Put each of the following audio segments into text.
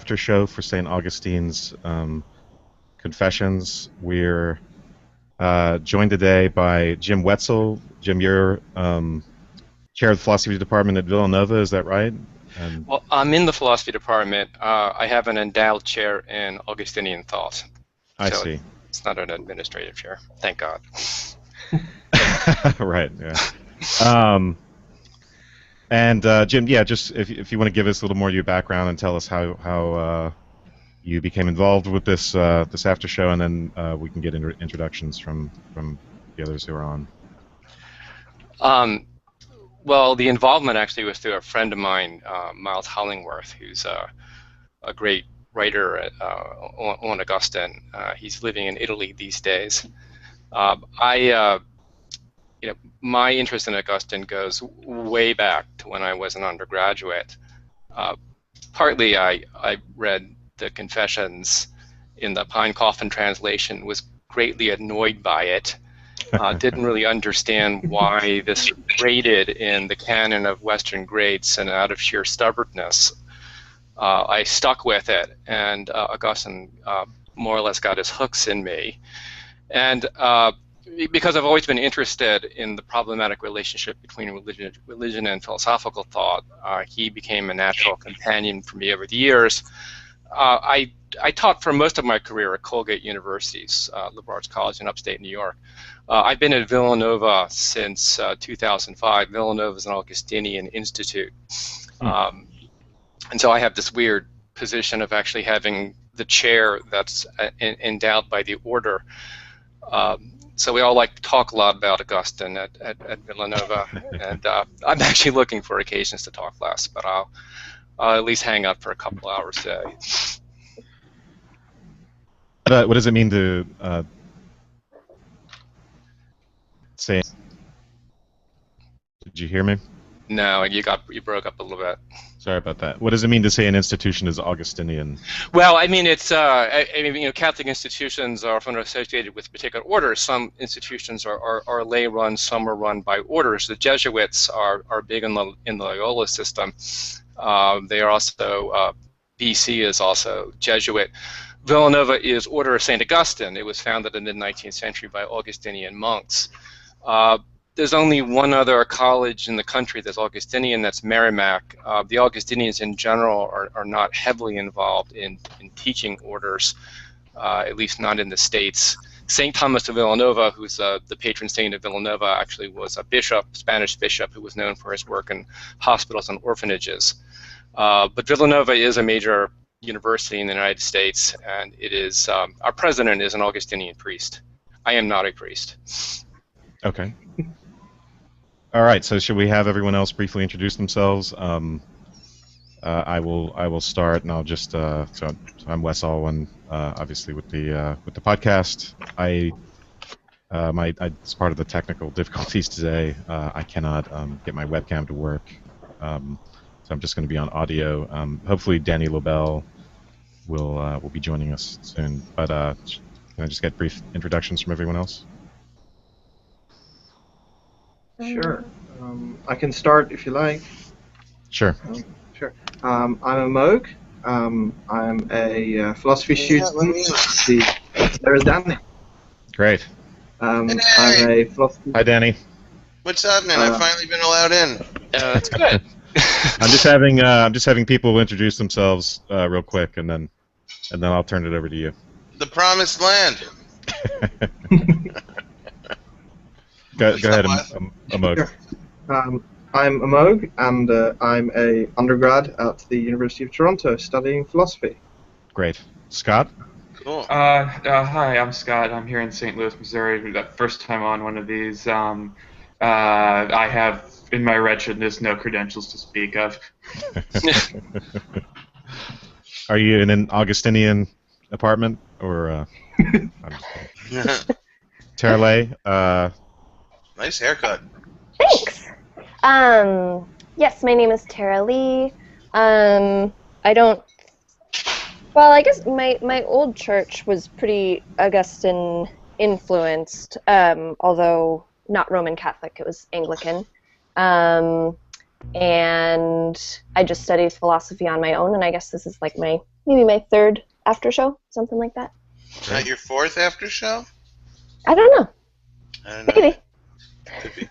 Aftershow for St. Augustine's Confessions. We're joined today by Jim Wetzel. Jim, you're chair of the philosophy department at Villanova, is that right? Well, I'm in the philosophy department. I have an endowed chair in Augustinian thought. I see. It's not an administrative chair, thank God. Right, yeah. Jim, yeah, just if you want to give us a little more of your background and tell us how you became involved with this after show, and then we can get introductions from the others who are on. Well, the involvement actually was through a friend of mine, Miles Hollingworth, who's a great writer on Augustine. He's living in Italy these days. My interest in Augustine goes way back to when I was an undergraduate. Partly, I read the Confessions in the Pine Coffin translation, was greatly annoyed by it. Didn't really understand why this rated in the canon of Western greats, and out of sheer stubbornness, I stuck with it, and Augustine more or less got his hooks in me. And because I've always been interested in the problematic relationship between religion and philosophical thought, he became a natural companion for me over the years. I taught for most of my career at Colgate University's liberal arts college in upstate New York. I've been at Villanova since 2005. Villanova is an Augustinian institute. And so I have this weird position of actually having the chair that's endowed by the order. So we all like to talk a lot about Augustine at Villanova, and I'm actually looking for occasions to talk less, but I'll at least hang out for a couple hours a day. What does it mean to say? Did you hear me? No, you broke up a little bit. Sorry about that. What does it mean to say an institution is Augustinian? Well, I mean, it's Catholic institutions are often associated with particular orders. Some institutions are lay run, some are run by orders. The Jesuits are big in the Loyola system. They are also BC is also Jesuit. Villanova is Order of St. Augustine. It was founded in the mid-19th century by Augustinian monks. There's only one other college in the country that's Augustinian, that's Merrimack. The Augustinians in general are not heavily involved in teaching orders, at least not in the States. St. Thomas of Villanova, who's the patron saint of Villanova, actually was a bishop, Spanish bishop, who was known for his work in hospitals and orphanages. But Villanova is a major university in the United States, and it is our president is an Augustinian priest. I am not a priest. Okay. All right. So should we have everyone else briefly introduce themselves? I will start, and I'll just so I'm Wes Alwyn, obviously with the podcast. As part of the technical difficulties today, I cannot get my webcam to work. So I'm just going to be on audio. Hopefully Danny Lobel will be joining us soon. But can I just get brief introductions from everyone else? Sure. I can start if you like. Sure. Sure. I'm a Moog. I'm a philosophy student. There's Danny. Great. I'm a philosophy. Hi, Danny. What's happening? I've finally been allowed in. That's good. I'm just having people introduce themselves real quick, and then I'll turn it over to you. The promised land. Go ahead, Amog. Sure. I'm Amog, and I'm a undergrad at the University of Toronto studying philosophy. Great. Scott? Cool. Hi, I'm Scott. I'm here in St. Louis, Missouri. The first time on one of these. I have, in my wretchedness, no credentials to speak of. Are you in an Augustinian apartment, or? I'm just kidding. Terle, Nice haircut. Thanks. Yes, my name is Tara Lee. I guess my old church was pretty Augustine influenced, although not Roman Catholic, it was Anglican. And I just studied philosophy on my own, and I guess this is like my maybe my third after show, something like that. Not your fourth after show? I don't know. I don't know. Maybe. Could be.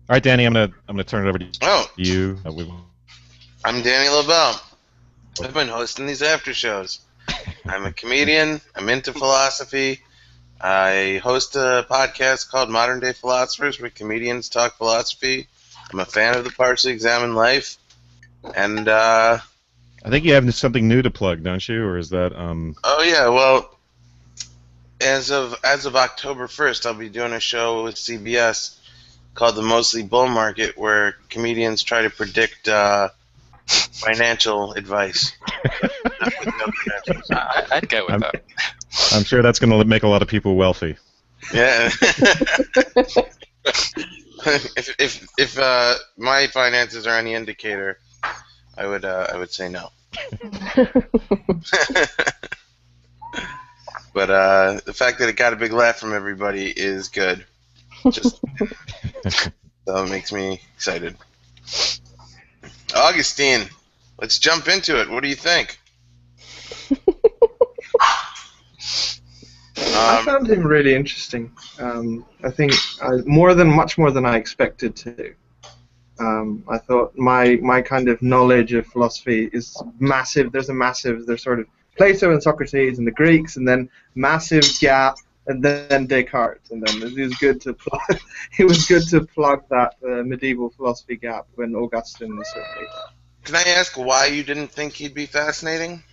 All right, Danny, I'm gonna turn it over to Oh, you. I'm Danny LaBelle. I've been hosting these after shows. I'm a comedian. I'm into philosophy. I host a podcast called Modern Day Philosophers, where comedians talk philosophy. I'm a fan of the Partially Examined Life, and I think you have something new to plug, don't you? Or is that oh yeah, well, as of October 1st, I'll be doing a show with CBS called The Mostly Bull Market, where comedians try to predict financial advice. With no credentials. I'd go with that. I'm sure that's going to make a lot of people wealthy. Yeah. if my finances are any indicator, I would say no. But the fact that it got a big laugh from everybody is good. Just so it makes me excited. Augustine, let's jump into it. What do you think? I found him really interesting. I think much more than I expected to. I thought my kind of knowledge of philosophy is massive. There's sort of Plato and Socrates and the Greeks, and then massive gap, and then Descartes, and then it was good to plug that medieval philosophy gap when Augustine was certainly. Can I ask why you didn't think he'd be fascinating?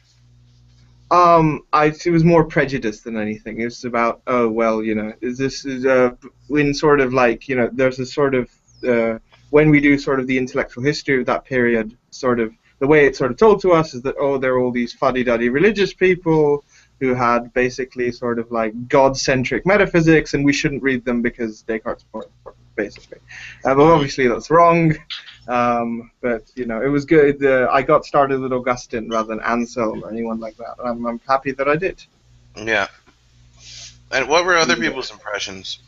It was more prejudice than anything. It was about, when sort of like, there's a sort of, when we do sort of the intellectual history of that period, sort of, the way it's sort of told to us is that, there are all these fuddy-duddy religious people who had basically sort of like God-centric metaphysics, and we shouldn't read them because Descartes' point, basically. But obviously that's wrong. But it was good. I got started with Augustine rather than Anselm or anyone like that. I'm happy that I did. Yeah. And what were other people's impressions?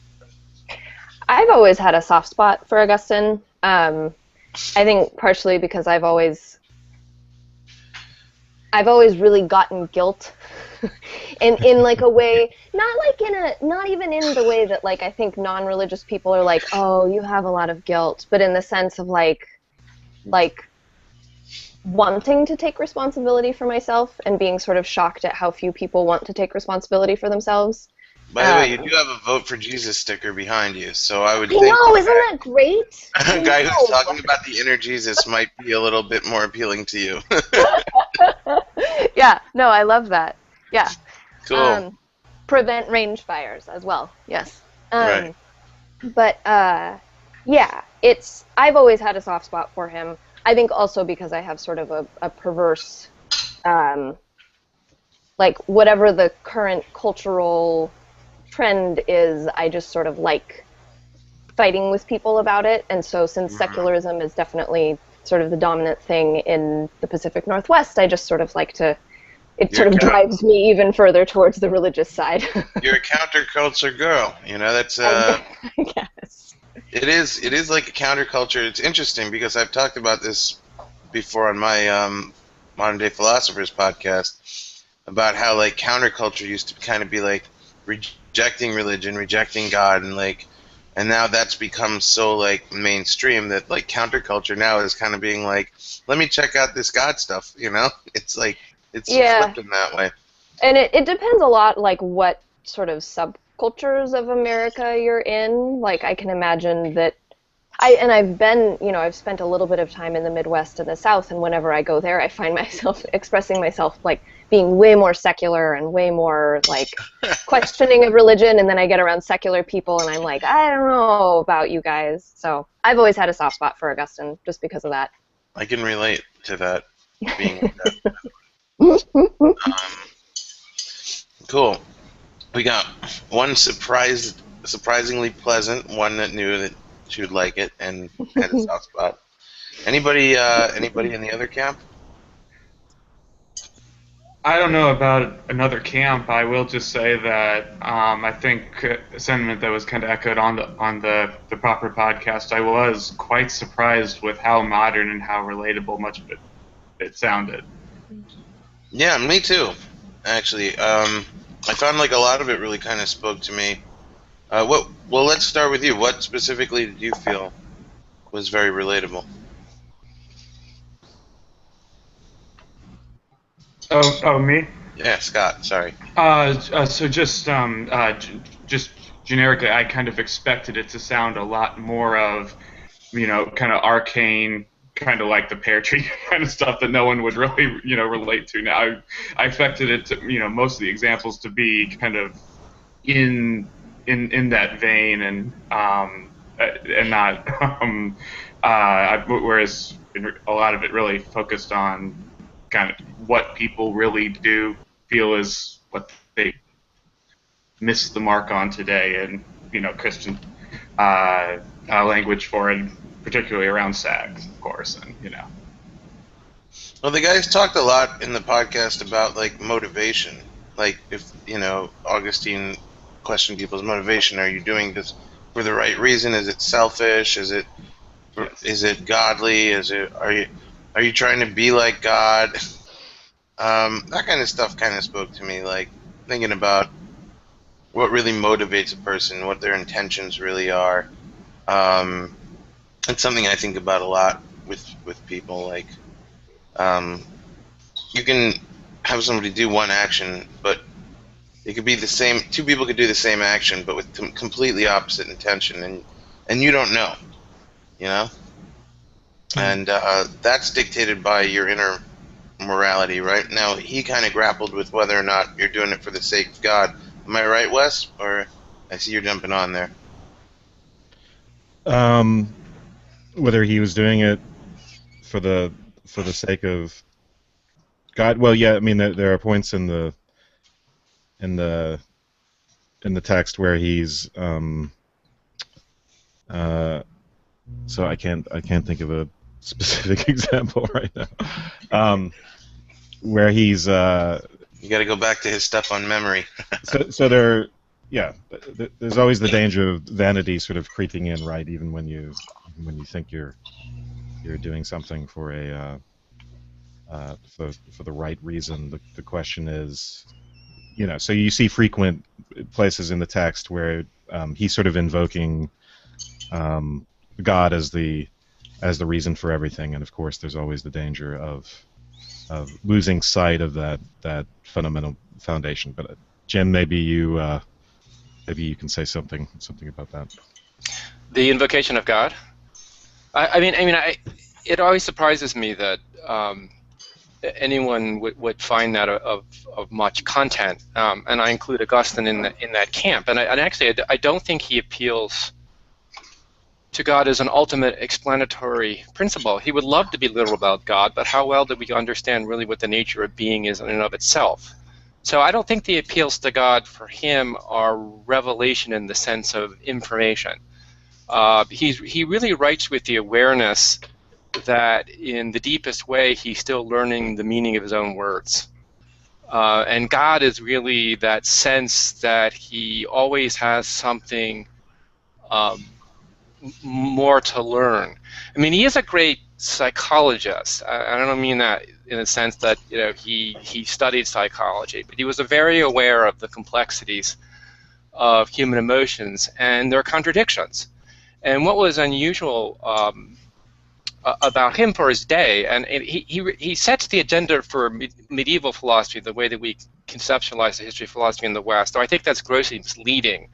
I've always had a soft spot for Augustine. I think partially because I've always really gotten guilt in like a way, not even in the way that like I think non-religious people are like, oh, you have a lot of guilt, but in the sense of like wanting to take responsibility for myself and being sort of shocked at how few people want to take responsibility for themselves. By the way, you do have a Vote for Jesus sticker behind you, so I would I think know, isn't that great? a guy who's talking about the inner Jesus might be a little bit more appealing to you. Yeah, no, I love that. Yeah. Cool. Prevent range fires as well, yes. Right. But, yeah, I've always had a soft spot for him. I think also because I have sort of a perverse, like, whatever the current cultural trend is, I just sort of like fighting with people about it. And so since secularism is definitely sort of the dominant thing in the Pacific Northwest, I just sort of like to, it sort of drives me even further towards the religious side. You're a counterculture girl, that's I guess. It is like a counterculture. It's interesting because I've talked about this before on my Modern Day Philosophers podcast about how like counterculture used to kind of be like rejecting religion, rejecting God, and now that's become so like mainstream that like counterculture now is kind of being like, let me check out this God stuff, It's like it's flipped in that way. And it depends a lot like what sort of subcultures of America you're in. Like I can imagine that I've spent a little bit of time in the Midwest and the South, and whenever I go there I find myself expressing myself like being way more secular and way more like questioning of religion, and then I get around secular people and I'm like, I don't know about you guys. So I've always had a soft spot for Augustine just because of that. I can relate to that. Being cool. We got one surprisingly pleasant, one that knew that she would like it and had a soft spot. Anybody in the other camp? I don't know about another camp. I will just say that I think a sentiment that was kind of echoed on the proper podcast. I was quite surprised with how modern and how relatable much of it sounded. Yeah, me too. Actually, I found like a lot of it really kind of spoke to me. Well, let's start with you. What specifically did you feel was very relatable? Oh, me? Yeah, Scott. Sorry. So just generically, I kind of expected it to sound a lot more of, kind of arcane, kind of like the pear tree kind of stuff that no one would really, relate to now. I expected it to, most of the examples to be kind of in that vein and not, whereas a lot of it really focused on kind of what people really do feel is what they miss the mark on today, and Christian language for it, particularly around sex, of course, and Well, the guys talked a lot in the podcast about like motivation. Like if Augustine questioned people's motivation. Are you doing this for the right reason? Is it selfish? Is it godly? Are you trying to be like God? That kind of stuff kind of spoke to me. Like thinking about what really motivates a person, what their intentions really are. It's something I think about a lot with people. Like, you can have somebody do one action, but it could be the same. Two people could do the same action, but with completely opposite intention, and you don't know, And that's dictated by your inner morality, right? Now, he kind of grappled with whether or not you're doing it for the sake of God. Am I right, Wes? Or I see you're jumping on there. Whether he was doing it for the sake of God. Well, yeah. I mean, there are points in the text where he's so I can't think of a specific example right now. Where he's you got to go back to his stuff on memory. so there's always the danger of vanity sort of creeping in, right? Even when you think you're doing something for a for the right reason. The question is, so you see frequent places in the text where he's sort of invoking God as the reason for everything, and of course there's always the danger of losing sight of that fundamental foundation. But Jim, maybe you can say something about that. The invocation of God. It always surprises me that anyone would find that of much content, and I include Augustine in that camp. And actually, I don't think he appeals to God as an ultimate explanatory principle. He would love to be literal about God, but how well do we understand really what the nature of being is in and of itself? So I don't think the appeals to God for him are revelation in the sense of information. He really writes with the awareness that in the deepest way he's still learning the meaning of his own words. And God is really that sense that he always has something more to learn. I mean, he is a great psychologist. I don't mean that in the sense that he studied psychology, but he was very aware of the complexities of human emotions and their contradictions. And what was unusual about him for his day, and he sets the agenda for medieval philosophy, the way that we conceptualize the history of philosophy in the West. So I think that's grossly misleading.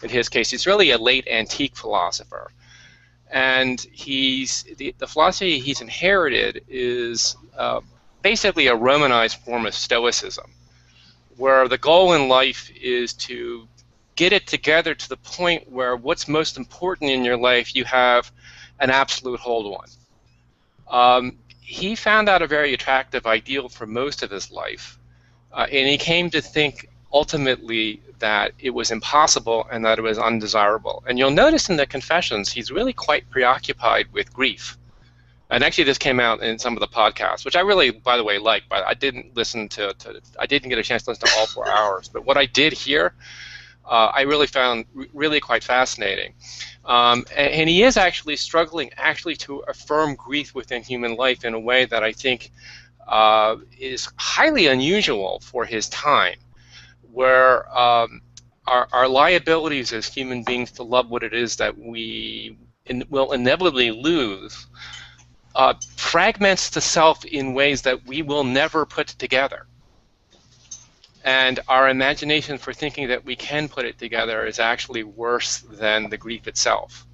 In his case, he's really a late antique philosopher, and the philosophy he's inherited is basically a Romanized form of Stoicism, where the goal in life is to get it together to the point where what's most important in your life you have an absolute hold on. He found that a very attractive ideal for most of his life, and he came to think ultimately that it was impossible and that it was undesirable. And you'll notice in the Confessions he's really quite preoccupied with grief. And actually, this came out in some of the podcasts, which I really, by the way, like. But I didn't listen I didn't get a chance to listen to all 4 hours. But what I did hear, I really found really quite fascinating. And he is actually struggling to affirm grief within human life in a way that I think is highly unusual for his time, where our liabilities as human beings to love what it is that we will inevitably lose fragments the self in ways that we will never put together. And our imagination for thinking that we can put it together is actually worse than the grief itself.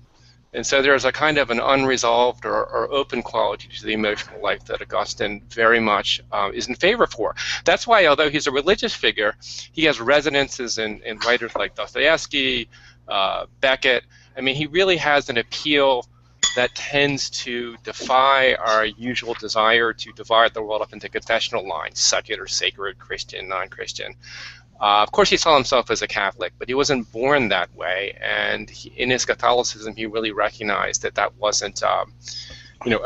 And so there's a kind of an unresolved or open quality to the emotional life that Augustine very much is in favor for. That's why, although he's a religious figure, he has resonances in writers like Dostoevsky, Beckett. I mean, he really has an appeal that tends to defy our usual desire to divide the world up into confessional lines, secular, sacred, Christian, non-Christian. Of course, he saw himself as a Catholic, but he wasn't born that way, and in his Catholicism, he really recognized that that wasn't a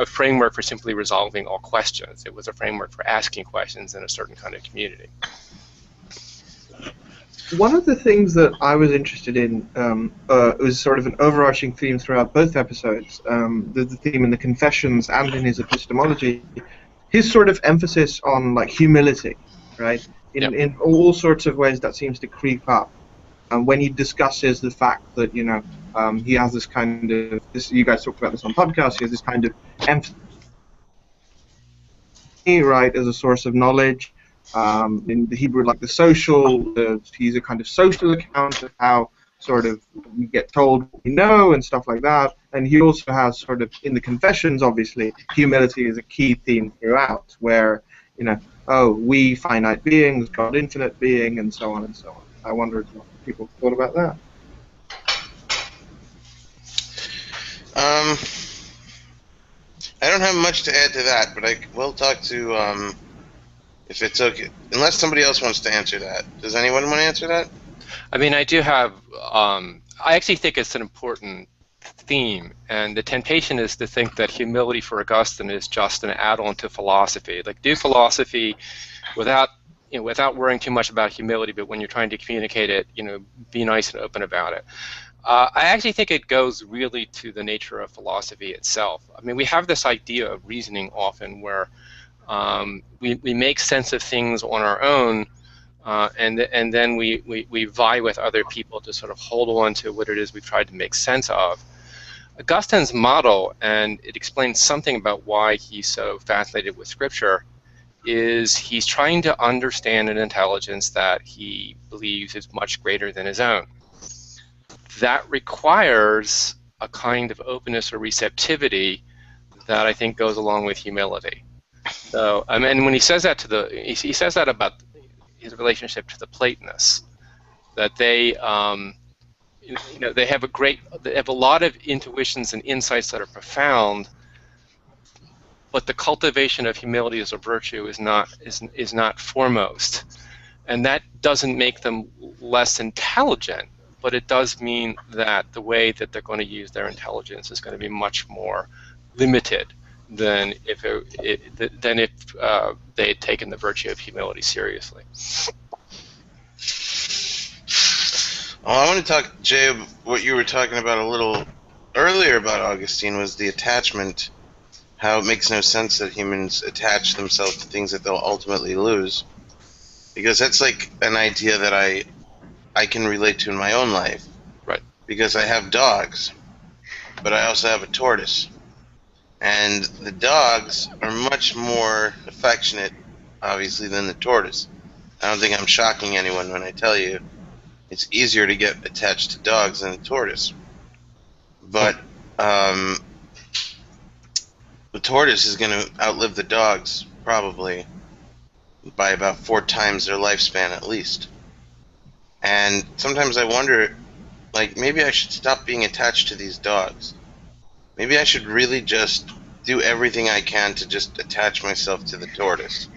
framework for simply resolving all questions. It was a framework for asking questions in a certain kind of community. One of the things that I was interested in was sort of an overarching theme throughout both episodes, the theme in the Confessions and in his epistemology, his sort of emphasis on like humility, right? In all sorts of ways that seems to creep up. When he discusses the fact that, he has this kind of, you guys talked about this on podcasts, he has this kind of emphasis, right, as a source of knowledge. In the Hebrew, like the social, he's a kind of social account of how sort of we get told what we know and stuff like that. And he also has sort of, in the Confessions, obviously, humility is a key theme throughout, where, we finite beings, God infinite being, and so on and so on. I wonder if people thought about that. I don't have much to add to that, but I will talk to, if it's okay, unless somebody else wants to answer that. Does anyone want to answer that? I mean, I do have, I actually think it's an important theme, and the temptation is to think that humility for Augustine is just an add-on to philosophy. Like, do philosophy without worrying too much about humility, but when you're trying to communicate it, be nice and open about it. I actually think it goes really to the nature of philosophy itself. I mean, we have this idea of reasoning often where we make sense of things on our own, and then we vie with other people to sort of hold on to what it is we've tried to make sense of. Augustine's model, and it explains something about why he's so fascinated with Scripture, is he's trying to understand an intelligence that he believes is much greater than his own. That requires a kind of openness or receptivity that I think goes along with humility. So, and when he says that he says that about his relationship to the Platonists, that they have a lot of intuitions and insights that are profound, but the cultivation of humility as a virtue is not foremost, and that doesn't make them less intelligent, but it does mean that the way that they're going to use their intelligence is going to be much more limited than if they had taken the virtue of humility seriously. Well, I want to talk, Jay, what you were talking about a little earlier about Augustine was the attachment, how it makes no sense that humans attach themselves to things that they'll ultimately lose. Because that's like an idea that I can relate to in my own life. Right. Because I have dogs, but I also have a tortoise. And the dogs are much more affectionate, obviously, than the tortoise. I don't think I'm shocking anyone when I tell you it's easier to get attached to dogs than a tortoise. But the tortoise is going to outlive the dogs, probably, by about 4 times their lifespan at least. And sometimes I wonder, like, maybe I should stop being attached to these dogs. Maybe I should really just do everything I can to just attach myself to the tortoise.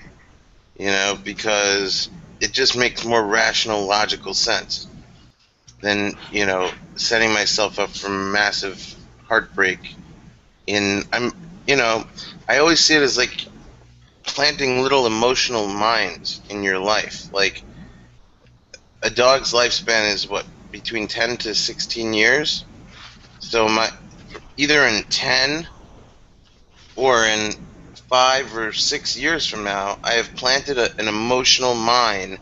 Because it just makes more rational, logical sense than, setting myself up for massive heartbreak. you know, I always see it as like planting little emotional mines in your life. Like a dog's lifespan is what, between 10 to 16 years. So either in 10 or in 5 or 6 years from now, I have planted an emotional mine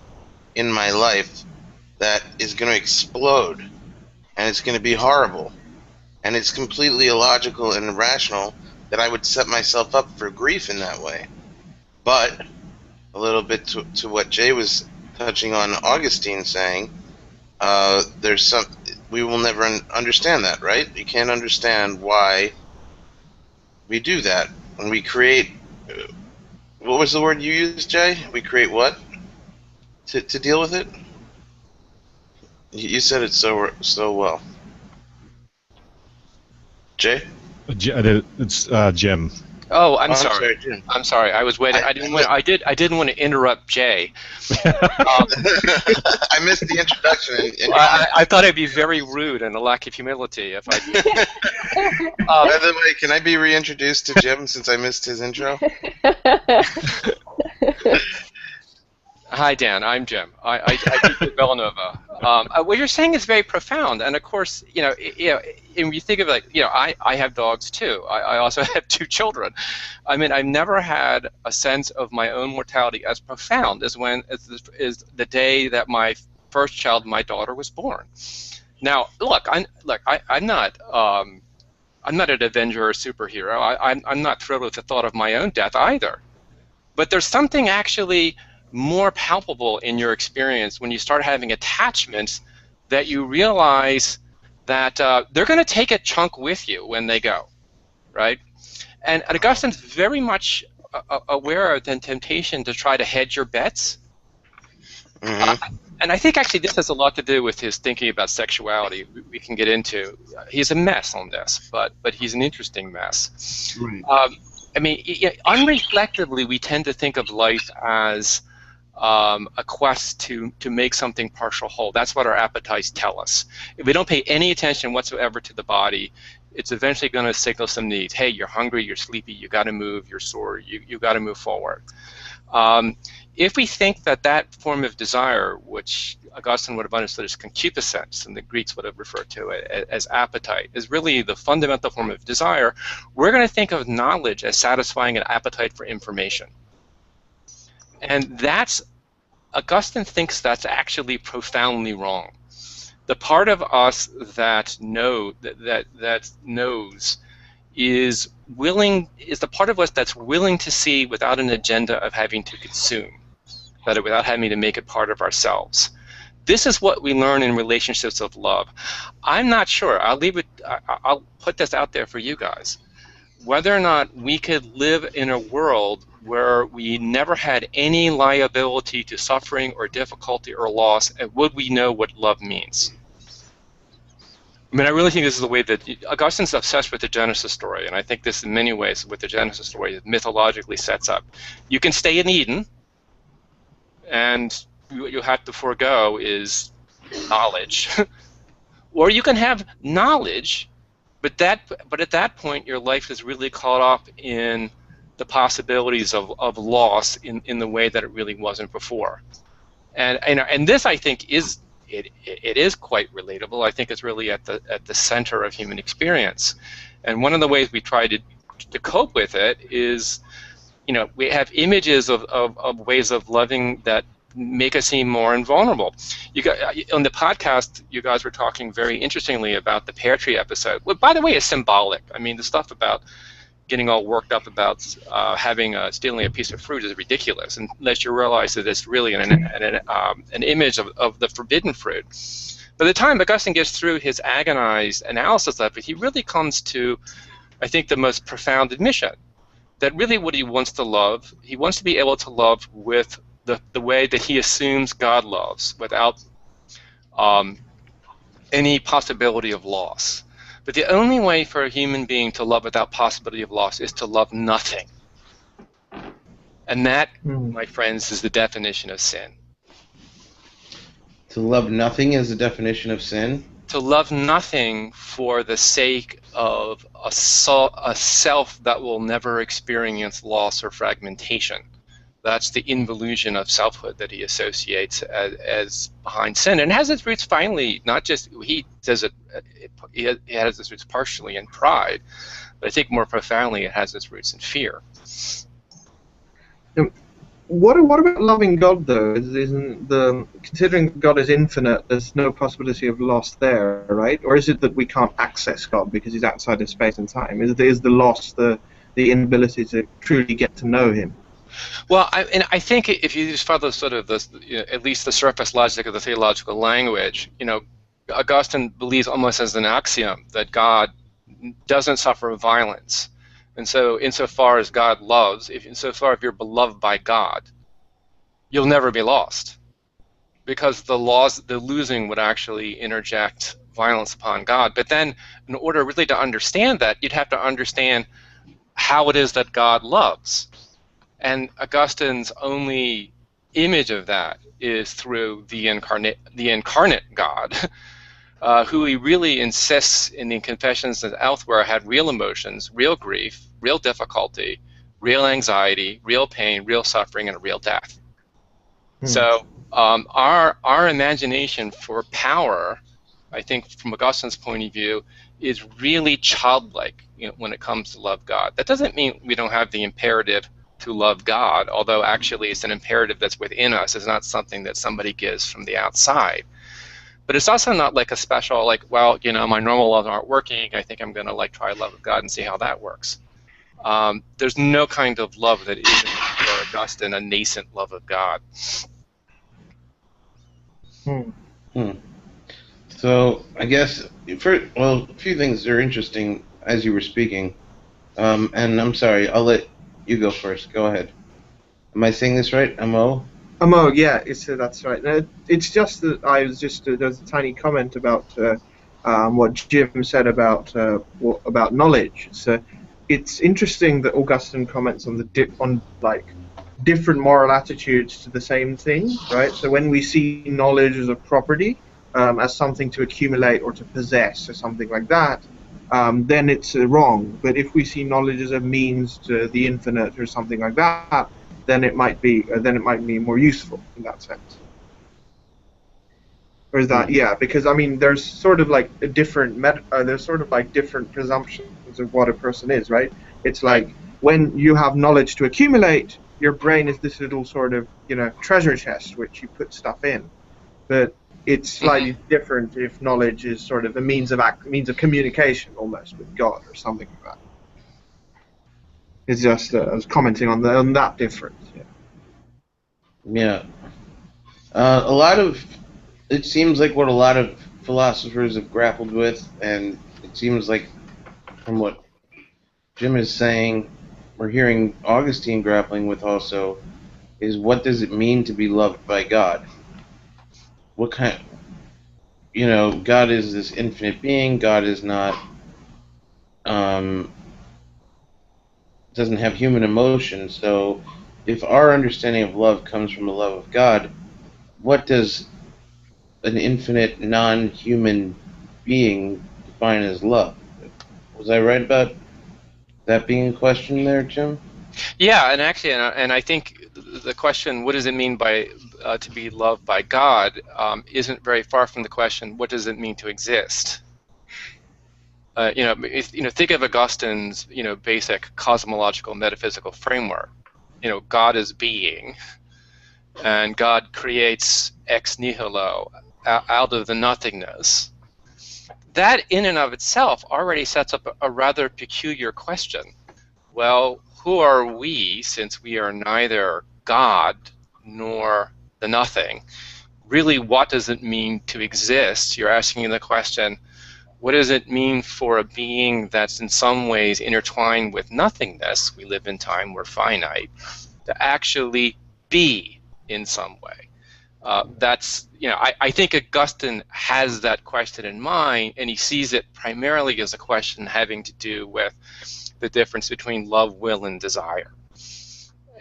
in my life that is going to explode, and it's going to be horrible, and it's completely illogical and irrational that I would set myself up for grief in that way. But a little bit to what Jay was touching on, Augustine saying, we will never understand that, right? You can't understand why we do that. When we create, what was the word you used, Jay? We create what to deal with it? You said it so well. Jay? It's Jim. Oh, I'm sorry. Jim. I'm sorry. I was waiting. I didn't want to interrupt Jay. I missed the introduction. I thought I'd be very rude and a lack of humility if I did. By the way, can I be reintroduced to Jim since I missed his intro? Hi, Dan. I'm Jim. I teach Villanova. What you're saying is very profound, and of course, and you think of it like, I have dogs too. I also have 2 children. I mean, I've never had a sense of my own mortality as profound as is the day that my first child, my daughter, was born. Now, look, I'm not an avenger or superhero. I'm not thrilled with the thought of my own death either. But there's something actually more palpable in your experience when you start having attachments that you realize that they're going to take a chunk with you when they go, right? And Augustine's very much aware of the temptation to try to hedge your bets. Mm-hmm. And I think actually this has a lot to do with his thinking about sexuality. We can get into. He's a mess on this, but he's an interesting mess. Right. I mean, unreflectively, we tend to think of life as a quest to make something partial whole. That's what our appetites tell us. If we don't pay any attention whatsoever to the body, it's eventually going to signal some needs. Hey, you're hungry, you're sleepy, you got to move, you're sore, you got to move forward. If we think that form of desire, which Augustine would have understood as concupiscence, and the Greeks would have referred to it as appetite, is really the fundamental form of desire, we're going to think of knowledge as satisfying an appetite for information. And Augustine thinks that's actually profoundly wrong. The part of us that knows is the part of us that's willing to see without an agenda of having to consume, without having to make it part of ourselves. This is what we learn in relationships of love. I'm not sure. I'll put this out there for you guys. Whether or not we could live in a world where we never had any liability to suffering or difficulty or loss, and would we know what love means? I mean, I really think this is the way that Augustine's obsessed with the Genesis story, and I think this in many ways with the Genesis story mythologically sets up. You can stay in Eden, and what you have to forego is knowledge. Or you can have knowledge, but at that point your life is really caught up in the possibilities of loss in the way that it really wasn't before. And this, I think, is quite relatable. I think it's really at the center of human experience. And one of the ways we try to cope with it is, we have images of ways of loving that make us seem more invulnerable. On the podcast, you guys were talking very interestingly about the pear tree episode. Well, by the way, it's symbolic. I mean, the stuff about getting all worked up about stealing a piece of fruit is ridiculous, unless you realize that it's really an image of the forbidden fruit. By the time Augustine gets through his agonized analysis of it, he really comes to, I think, the most profound admission that really what he wants to love, he wants to be able to love with the way that he assumes God loves, without any possibility of loss. But the only way for a human being to love without possibility of loss is to love nothing. And that, my friends, is the definition of sin. To love nothing is the definition of sin? to love nothing for the sake of a self that will never experience loss or fragmentation. That's the involution of selfhood that he associates as behind sin, and has its roots finally, not just, he says it has its roots partially in pride, but I think more profoundly it has its roots in fear. What about loving God, though? Isn't considering God is infinite, there's no possibility of loss there, right? Or is it that we can't access God because he's outside of space and time? Is the loss the inability to truly get to know him? Well, I think if you just follow sort of this, at least the surface logic of the theological language, Augustine believes almost as an axiom that God doesn't suffer violence. And so insofar as God loves, insofar if you're beloved by God, you'll never be lost. Because the losing would actually interject violence upon God. But then in order really to understand that, you'd have to understand how it is that God loves. And Augustine's only image of that is through the incarnate God, who he really insists in the Confessions and elsewhere had real emotions, real grief, real difficulty, real anxiety, real pain, real suffering, and a real death. So our imagination for power, I think from Augustine's point of view, is really childlike when it comes to love God. That doesn't mean we don't have the imperative to love God, although actually it's an imperative that's within us. It's not something that somebody gives from the outside. But it's also not like a special, like, well, my normal laws aren't working. I think I'm going to try love of God and see how that works. There's no kind of love that isn't, for Augustine, a nascent love of God. So I guess, a few things are interesting as you were speaking. And I'm sorry, I'll let you go first. Go ahead. Am I saying this right? Amo? Amo, yeah, that's right. It's just that there's a tiny comment about what Jim said about knowledge. So it's interesting that Augustine comments on different moral attitudes to the same thing, right? So when we see knowledge as a property, as something to accumulate or to possess or something like that, then it's wrong. But if we see knowledge as a means to the infinite or something like that, then it might be more useful in that sense. Or is that because there's sort of different presumptions of what a person is, right? It's like when you have knowledge to accumulate, your brain is this little sort of treasure chest which you put stuff in, but it's slightly different if knowledge is sort of a means of communication almost with God or something like that. It's just I was commenting on that difference. Yeah. It seems like what a lot of philosophers have grappled with, and it seems like from what Jim is saying, we're hearing Augustine grappling with also, is what does it mean to be loved by God? What kind, God is this infinite being. God is not, doesn't have human emotion. So if our understanding of love comes from the love of God, what does an infinite, non-human being define as love? Was I right about that being a question there, Jim? Yeah, and actually, and I think the question, what does it mean by to be loved by God, isn't very far from the question, what does it mean to exist? Think of Augustine's basic cosmological metaphysical framework. God is being, and God creates ex nihilo, out of the nothingness. That in and of itself already sets up a rather peculiar question. Well, who are we, since we are neither God nor the nothing? Really, what does it mean to exist? You're asking the question, what does it mean for a being that's in some ways intertwined with nothingness? We live in time, we're finite, to actually be in some way. I think Augustine has that question in mind, and he sees it primarily as a question having to do with the difference between love, will, and desire.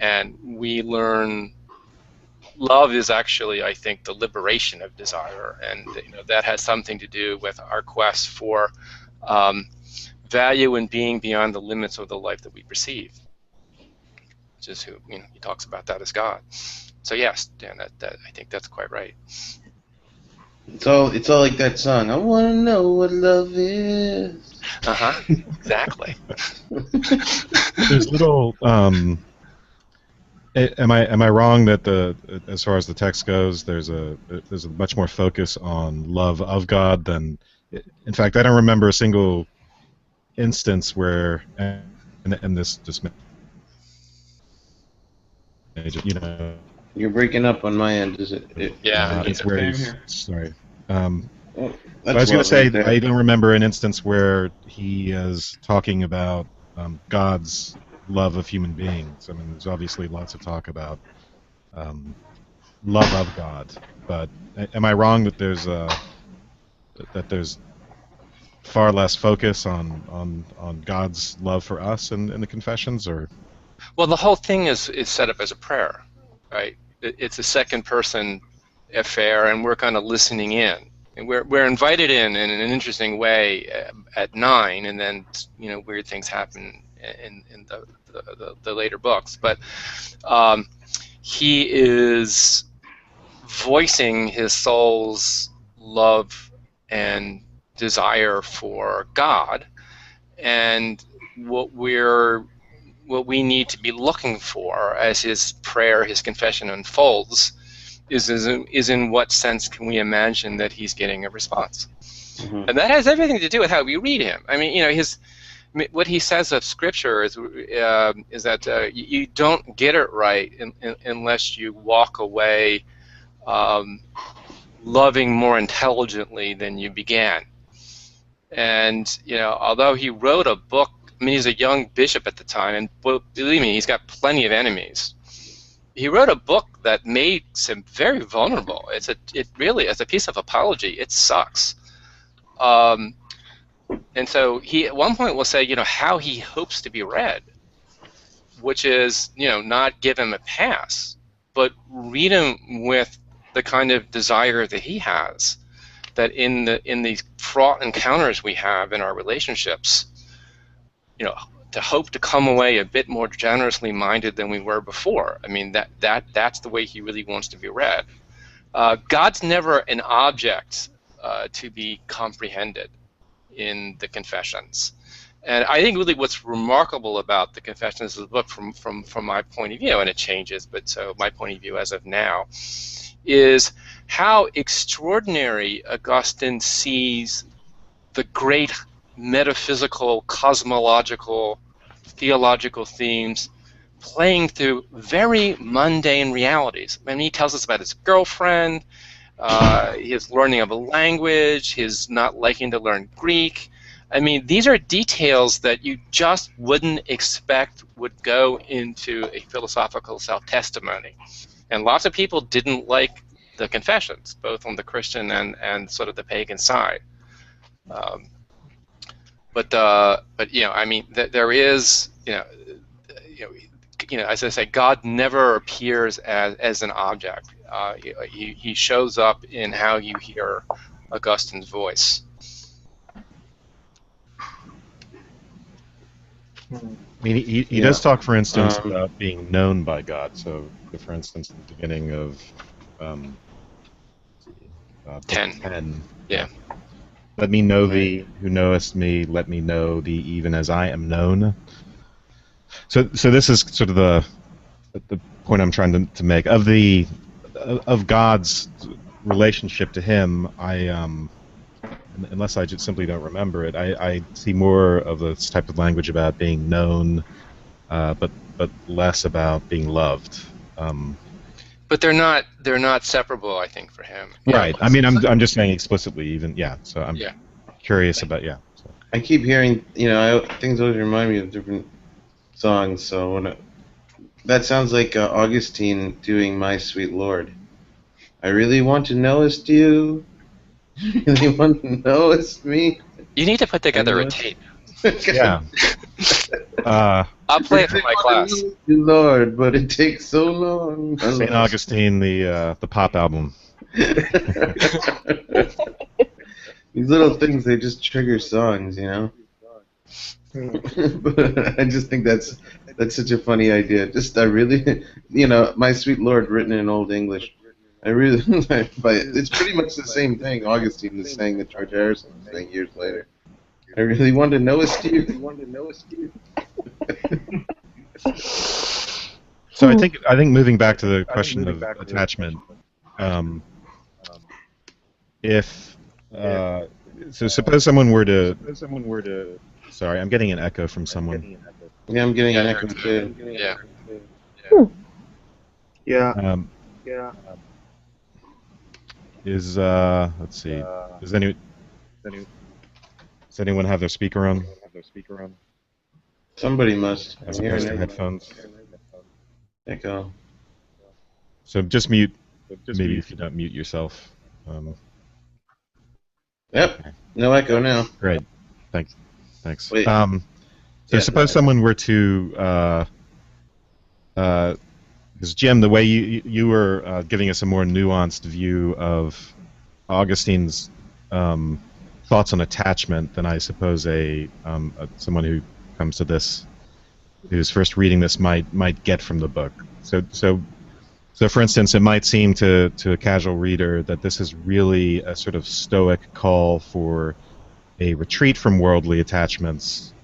And we learn love is actually, I think, the liberation of desire, and that has something to do with our quest for value and being beyond the limits of the life that we perceive, which is who he talks about that as God. So yes, Dan, that I think that's quite right. It's all like that song. I want to know what love is. Exactly. There's little. Am I wrong that as far as the text goes, there's a much more focus on love of God than. In fact, I don't remember a single instance where, and this just, You're breaking up on my end. Is it? Yeah. It's where he's, sorry. I was That's going to say, right there. I don't remember an instance where he is talking about God's love of human beings. I mean, there's obviously lots of talk about love of God, but am I wrong that there's far less focus on God's love for us in the Confessions, or? Well, the whole thing is set up as a prayer, right? It's a second person affair, and we're kind of listening in, and we're invited in an interesting way at 9, and then weird things happen in the later books. But he is voicing his soul's love and desire for God, and what we need to be looking for as his prayer, his confession unfolds, is in what sense can we imagine that he's getting a response? Mm-hmm. And that has everything to do with how we read him. I mean, what he says of Scripture is that you don't get it right unless you walk away loving more intelligently than you began. And although he wrote a book, I mean, he's a young bishop at the time, and believe me, he's got plenty of enemies. He wrote a book that makes him very vulnerable. It really, as a piece of apology, it sucks. And so he at one point will say, how he hopes to be read, which is, not give him a pass, but read him with the kind of desire that he has, that in these fraught encounters we have in our relationships, to hope to come away a bit more generously minded than we were before. I mean, that's the way he really wants to be read. God's never an object to be comprehended in the Confessions. And I think really what's remarkable about the Confessions of the book from my point of view, and it changes, but so my point of view as of now, is how extraordinary Augustine sees the great metaphysical, cosmological, theological themes playing through very mundane realities. I mean, he tells us about his girlfriend, his learning of a language, his not liking to learn Greek. I mean, these are details that you just wouldn't expect would go into a philosophical self-testimony. And lots of people didn't like the Confessions, both on the Christian and sort of the pagan side. But I mean, there is, as I say, God never appears as an object. He shows up in how you hear Augustine's voice. I mean, he does talk, for instance, about being known by God. So, for instance, at the beginning of 10. Yeah. Let me know thee, who knowest me. Let me know thee, even as I am known. So this is sort of the point I'm trying to make of God's relationship to him. Unless I just simply don't remember it, I see more of this type of language about being known, but less about being loved. But they're not separable, I think, for him. Right. I mean, I'm just saying explicitly, even So I'm curious about So. I keep hearing, things always remind me of different songs. So that sounds like Augustine doing "My Sweet Lord." I really want to knowest you. Really want to knowest me. You need to put together a tape. Yeah. I'll play it for my class. Lord, but it takes so long. St. Augustine, the pop album. These little things, they just trigger songs, you know? But I just think that's such a funny idea. I really, my sweet Lord, written in Old English. I really, but it's pretty much the same thing Augustine is saying that George Harrison was saying years later. I really want to know a Steve. So I think moving back to the question of attachment, if so, suppose someone were to. Sorry, I'm getting an echo from someone. Yeah, I'm getting an echo too. Yeah. Yeah. Let's see. Does anyone have their speaker on? Somebody must. As opposed to headphones. Echo. So just mute. Maybe if you don't mute yourself. Yep. No echo now. Great. Thanks. Wait. So suppose someone were to, because Jim, the way you were giving us a more nuanced view of Augustine's thoughts on attachment than I suppose someone who comes to this, who's first reading this, might get from the book. So for instance, it might seem to a casual reader that this is really a sort of Stoic call for a retreat from worldly attachments,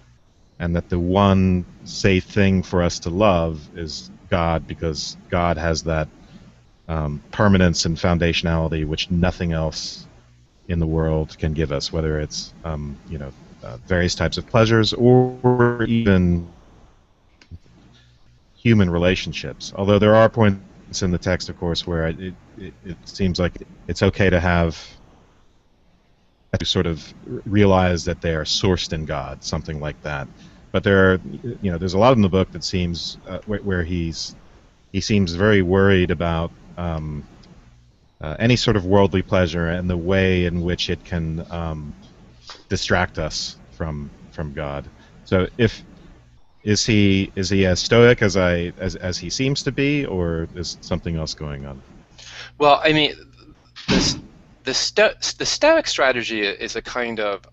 and that the one safe thing for us to love is God, because God has that permanence and foundationality which nothing else in the world can give us, whether it's various types of pleasures or even human relationships. Although there are points in the text, of course, where it seems like it's okay to have to sort of realize that they are sourced in God, something like that. But there's a lot in the book that seems where he seems very worried about any sort of worldly pleasure and the way in which it can distract us from God. So is he as Stoic as he seems to be, or is something else going on? Well, I mean, the Stoic strategy is a kind of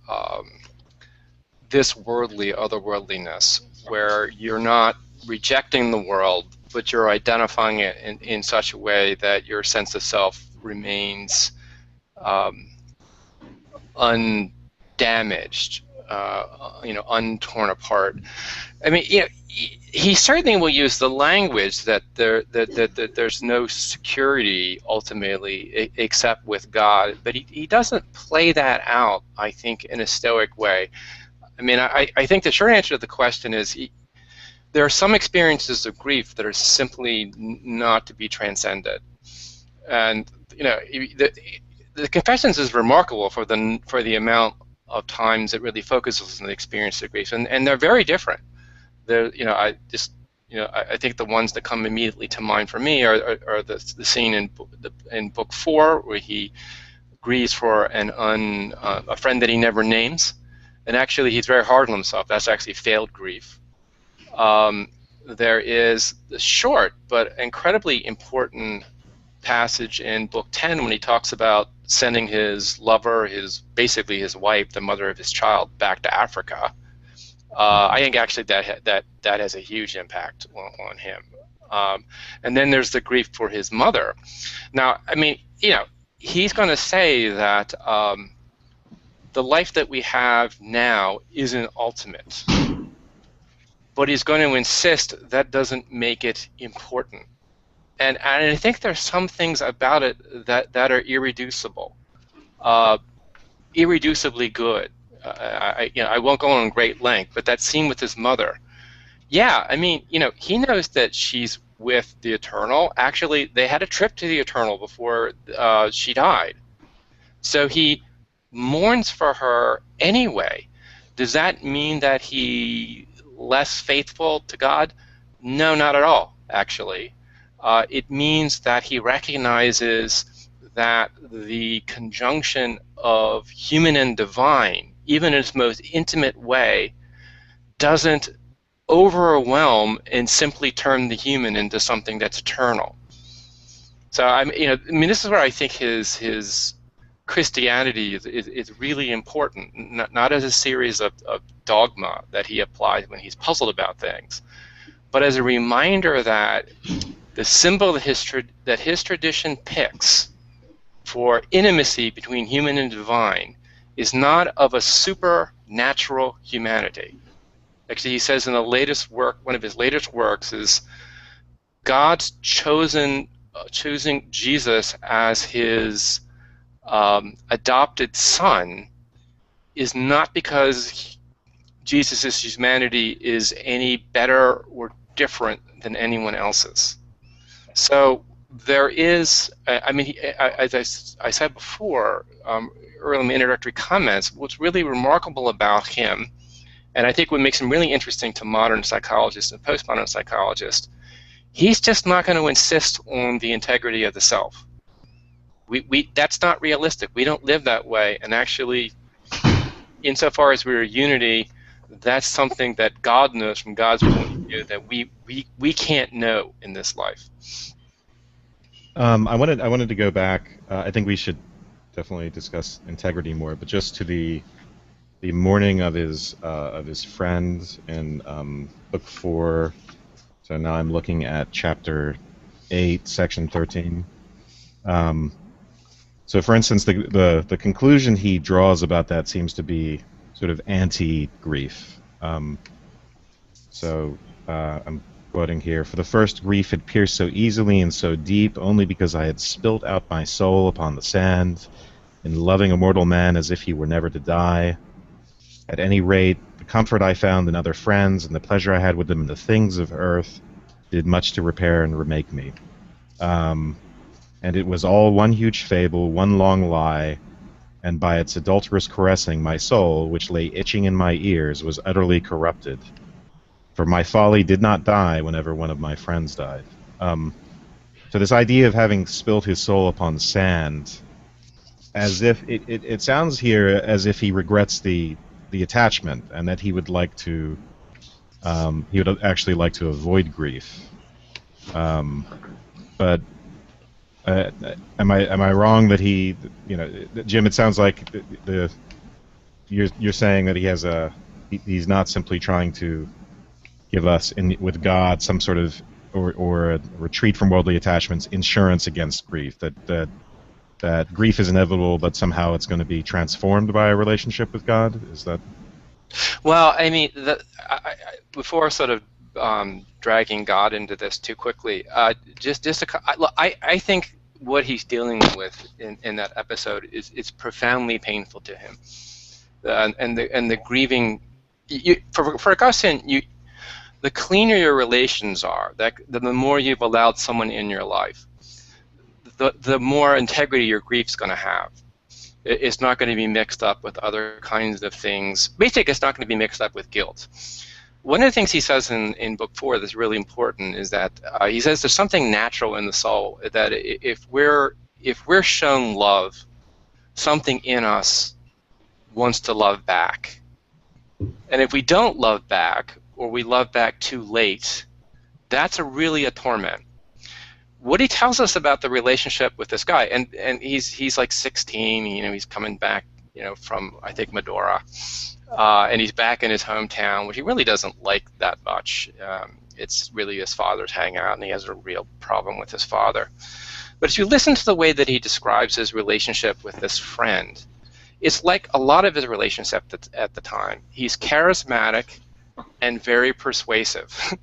this worldly otherworldliness, where you're not rejecting the world, but you're identifying it in such a way that your sense of self remains undamaged, untorn apart. I mean, he certainly will use the language that there's no security ultimately except with God, but he doesn't play that out, I think, in a Stoic way. I mean, I think the short answer to the question is there are some experiences of grief that are simply not to be transcended, and the Confessions is remarkable for the amount of times it really focuses on the experience of grief, and they're very different. I think the ones that come immediately to mind for me are the scene in book 4 where he grieves for a friend that he never names, and actually he's very hard on himself. That's actually failed grief. There is the short but incredibly important passage in book 10 when he talks about sending his lover, basically his wife, the mother of his child, back to Africa. I think actually that has a huge impact on him. And then there's the grief for his mother. Now, I mean, he's going to say that the life that we have now isn't ultimate, but he's going to insist that doesn't make it important. And I think there's some things about it that are irreducible, irreducibly good. I won't go on great length, but that scene with his mother, yeah, I mean, he knows that she's with the Eternal. Actually, they had a trip to the Eternal before she died, so he mourns for her anyway. Does that mean that he less faithful to God? No, not at all, actually. It means that he recognizes that the conjunction of human and divine, even in its most intimate way, doesn't overwhelm and simply turn the human into something that's eternal. So this is where I think his Christianity is really important, not as a series of dogma that he applies when he's puzzled about things, but as a reminder that the symbol that his tradition picks for intimacy between human and divine is not of a supernatural humanity. Actually, he says in the latest work, one of his latest works, is God's choosing Jesus as his adopted son is not because Jesus' humanity is any better or different than anyone else's. So there is, as I said before, early in my introductory comments, what's really remarkable about him, and I think what makes him really interesting to modern psychologists and postmodern psychologists, he's just not going to insist on the integrity of the self. That's not realistic. We don't live that way, and actually, insofar as we're a unity, that's something that God knows from God's point of view that we can't know in this life. I wanted to go back. I think we should definitely discuss integrity more, but just to the mourning of his friend in book 4. So now I'm looking at chapter 8, section 13. So, for instance, the conclusion he draws about that seems to be sort of anti-grief. I'm quoting here, "For the first grief had pierced so easily and so deep only because I had spilt out my soul upon the sand, in loving a mortal man as if he were never to die. At any rate, the comfort I found in other friends and the pleasure I had with them in the things of earth did much to repair and remake me. And it was all one huge fable, one long lie, and by its adulterous caressing, my soul, which lay itching in my ears, was utterly corrupted. For my folly did not die whenever one of my friends died." So this idea of having spilt his soul upon sand, as if it sounds here as if he regrets the attachment, and that he would like to he would actually like to avoid grief. But am I wrong that he, Jim? It sounds like you're saying that he has he's not simply trying to give us with God some sort of or a retreat from worldly attachments, insurance against grief. That grief is inevitable, but somehow it's going to be transformed by a relationship with God. Is that? Well, before sort of dragging God into this too quickly, I think what he's dealing with in that episode is profoundly painful to him, and the grieving. For Augustine, the cleaner your relations are, the more you've allowed someone in your life, the more integrity your grief's going to have. It's not going to be mixed up with other kinds of things. Basically, it's not going to be mixed up with guilt. One of the things he says in book 4 that's really important is that he says there's something natural in the soul, that if we're shown love, something in us wants to love back. And if we don't love back, or we love back too late, that's really a torment. What he tells us about the relationship with this guy, and he's like 16, he's coming back, from, I think, Medora, and he's back in his hometown, which he really doesn't like that much. It's really his father's hangout, and he has a real problem with his father. But if you listen to the way that he describes his relationship with this friend, it's like a lot of his relationship at the time. He's charismatic and very persuasive.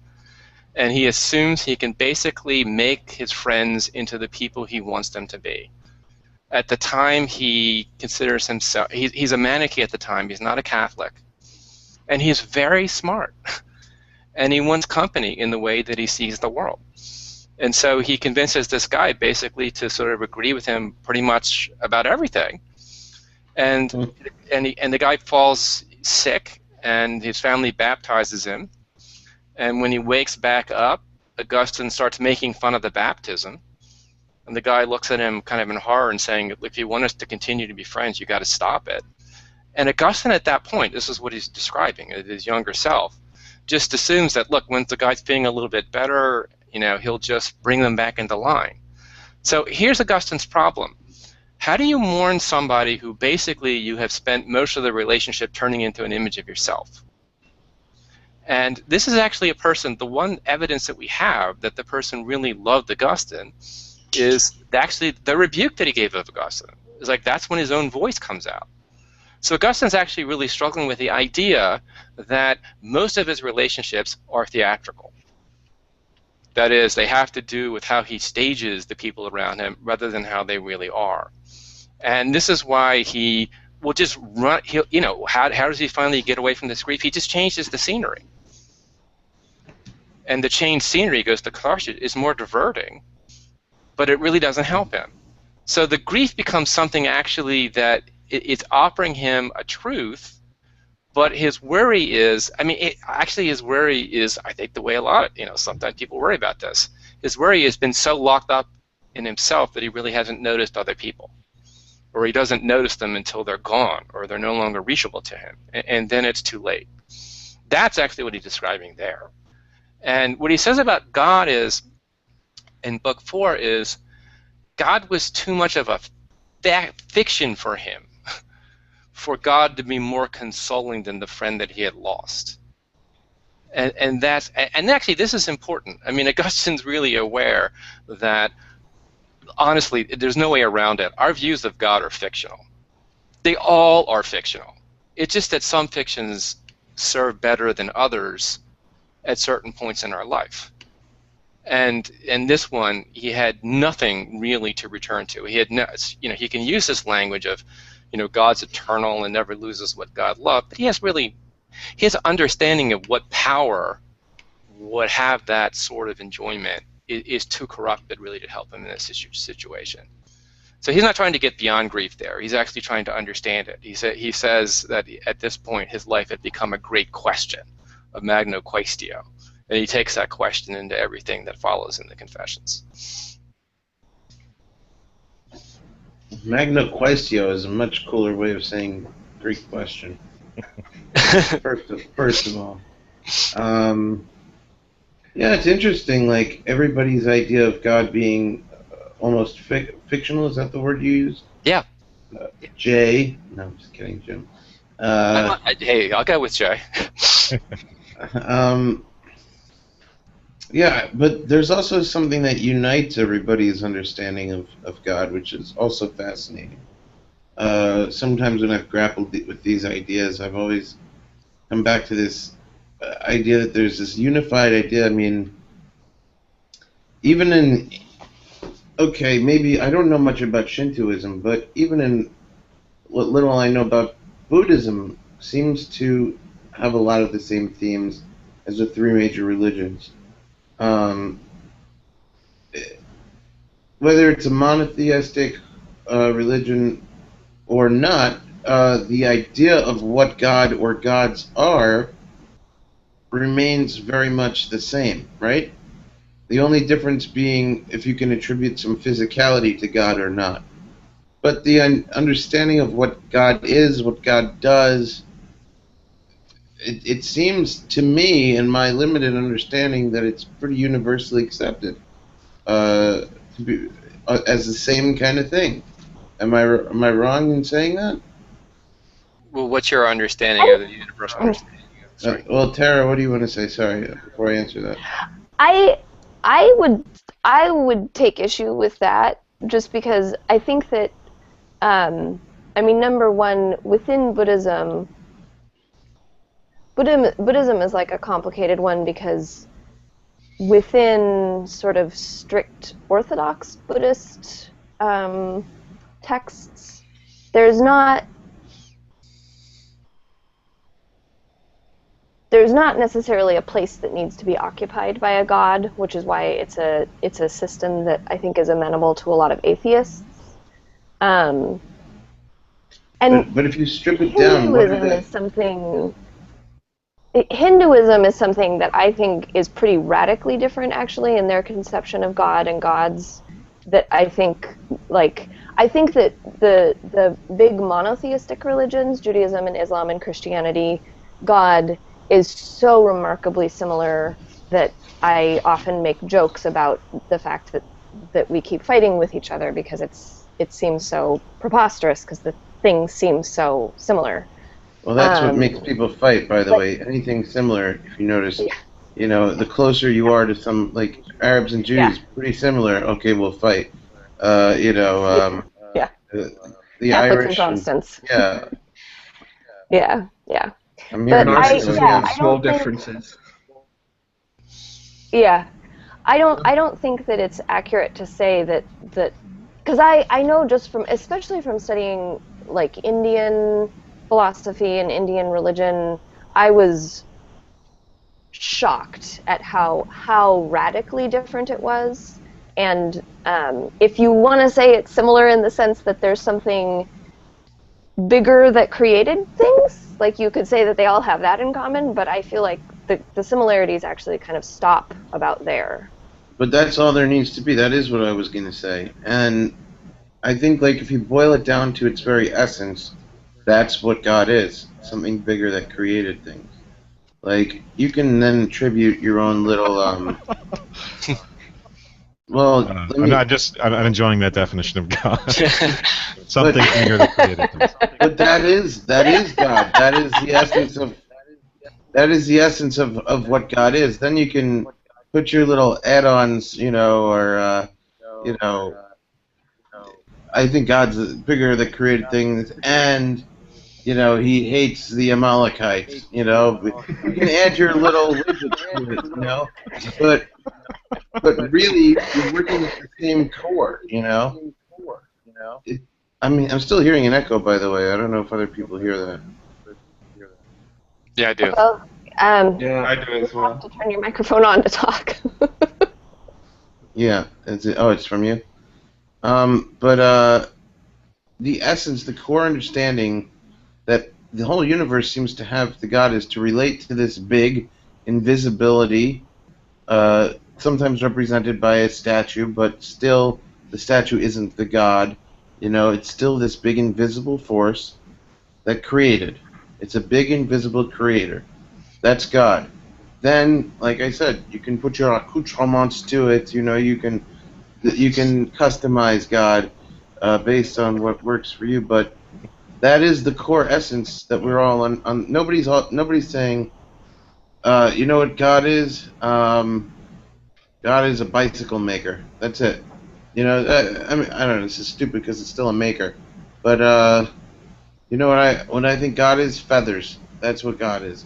And he assumes he can basically make his friends into the people he wants them to be. At the time, he considers himself, he's a Manichae at the time, he's not a Catholic. And he's very smart. And he wants company in the way that he sees the world. And so he convinces this guy basically to sort of agree with him pretty much about everything. And the guy falls sick, and his family baptizes him. And when he wakes back up, Augustine starts making fun of the baptism. And the guy looks at him kind of in horror and saying, if you want us to continue to be friends, you got to stop it. And Augustine at that point, this is what he's describing, his younger self, just assumes that, look, when the guy's feeling a little bit better, he'll just bring them back into line. So here's Augustine's problem. How do you mourn somebody who basically you have spent most of the relationship turning into an image of yourself? And this is actually a person, the one evidence that we have that the person really loved Augustine is actually the rebuke that he gave of Augustine. It's like that's when his own voice comes out. So Augustine's actually really struggling with the idea that most of his relationships are theatrical. That is, they have to do with how he stages the people around him rather than how they really are. And this is why he will just run, how does he finally get away from this grief? He just changes the scenery. And the changed scenery goes to catharsis is more diverting, but it really doesn't help him. So the grief becomes something actually that it's offering him a truth, but his worry is, his worry is, I think, the way a lot of, sometimes people worry about this. His worry has been so locked up in himself that he really hasn't noticed other people, or he doesn't notice them until they're gone, or they're no longer reachable to him, and then it's too late. That's actually what he's describing there. And what he says about God is, in Book 4, is God was too much of a fiction for him, for God to be more consoling than the friend that he had lost. And actually this is important. Augustine's really aware that, honestly, there's no way around it. Our views of God are fictional. They all are fictional. It's just that some fictions serve better than others at certain points in our life. And in this one, he had nothing really to return to. He had he can use this language of, God's eternal and never loses what God loved, but his understanding of what power would have that sort of enjoyment is too corrupted really to help him in this situation. So he's not trying to get beyond grief there. He's actually trying to understand it. He says that at this point his life had become a great question, a magno quaestio, and he takes that question into everything that follows in the Confessions. Magna quaestio is a much cooler way of saying Greek question. First of all. Yeah, it's interesting, like, everybody's idea of God being almost fictional, is that the word you used? Yeah. Jay. No, I'm just kidding, Jim. Hey, I'll go with Jay. Yeah, but there's also something that unites everybody's understanding of God, which is also fascinating. Sometimes when I've grappled with these ideas, I've always come back to this idea that there's this unified idea. Even in, maybe I don't know much about Shintoism, but even in what little I know about Buddhism, seems to have a lot of the same themes as the three major religions. Whether it's a monotheistic religion or not, the idea of what God or gods are remains very much the same, right? The only difference being if you can attribute some physicality to God or not. But the understanding of what God is, what God does, it seems to me, in my limited understanding, that it's pretty universally accepted to be, as the same kind of thing. Am I wrong in saying that? Well, what's your understanding of the universal understanding? Well, Tara, what do you want to say? Sorry, before I answer that. I would take issue with that, just because I think that, number one, within Buddhism is like a complicated one, because within sort of strict Orthodox Buddhist texts, there's not necessarily a place that needs to be occupied by a god, which is why it's a system that I think is amenable to a lot of atheists. But if you strip it down, Hinduism is something that I think is pretty radically different, actually, in their conception of God and gods. That I think that the big monotheistic religions, Judaism and Islam and Christianity, God is so remarkably similar that I often make jokes about the fact that we keep fighting with each other because it seems so preposterous because the things seem so similar. Well, that's what makes people fight, by the way. Anything similar, if you notice, you know, the closer you are to some, like Arabs and Jews, pretty similar. Okay, we'll fight. You know, the Catholics Irish and Protestants. yeah. Yeah. Americans, small differences. Yeah, I don't think that it's accurate to say that because I know just from, especially from studying like Indian philosophy and Indian religion, I was shocked at how radically different it was. And if you want to say it's similar in the sense that there's something bigger that created things, like you could say that they all have that in common, but I feel like the similarities actually kind of stop about there. But that's all there needs to be. That is what I was going to say. And I think, like, if you boil it down to its very essence, that's what God is. Something bigger that created things. Like, you can then attribute your own little, well, I'm enjoying that definition of God. Something bigger that created things. But that is God. That is the essence of what God is. Then you can put your little add-ons, you know, or you know, I think God's bigger that created things, and you know, he hates the Amalekites. You know, you can add your little widget to it, you know, but really, you're working with the same core, you know. I mean, I'm still hearing an echo, by the way. I don't know if other people hear that. Yeah, I do. Well, Yeah, I do as well. You have to turn your microphone on to talk. Yeah, it's from you. But the essence, the core understanding that the whole universe seems to have to God is to relate to this big invisibility, sometimes represented by a statue, but still the statue isn't the God. You know, it's still this big invisible force that created. It's a big invisible creator. That's God. Then, like I said, you can put your accoutrements to it. You know, you can customize God based on what works for you. But that is the core essence that we're all on. Nobody's saying, you know what God is? God is a bicycle maker. That's it. You know, I mean, I don't know. This is stupid because it's still a maker. But you know what I think God is? Feathers. That's what God is.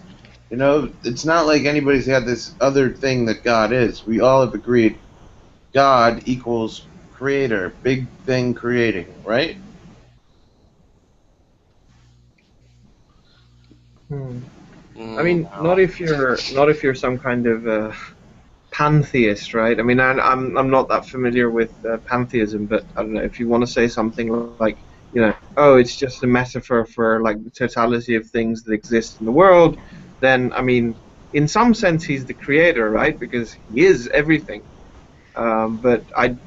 You know, it's not like anybody's had this other thing that God is. We all have agreed God equals creator, big thing creating, right? I mean, not if you're some kind of pantheist, right? I mean, I'm not that familiar with pantheism, but I don't know, if you want to say something like, you know, oh, it's just a metaphor for like the totality of things that exist in the world, then I mean, in some sense, he's the creator, right? Because he is everything. But I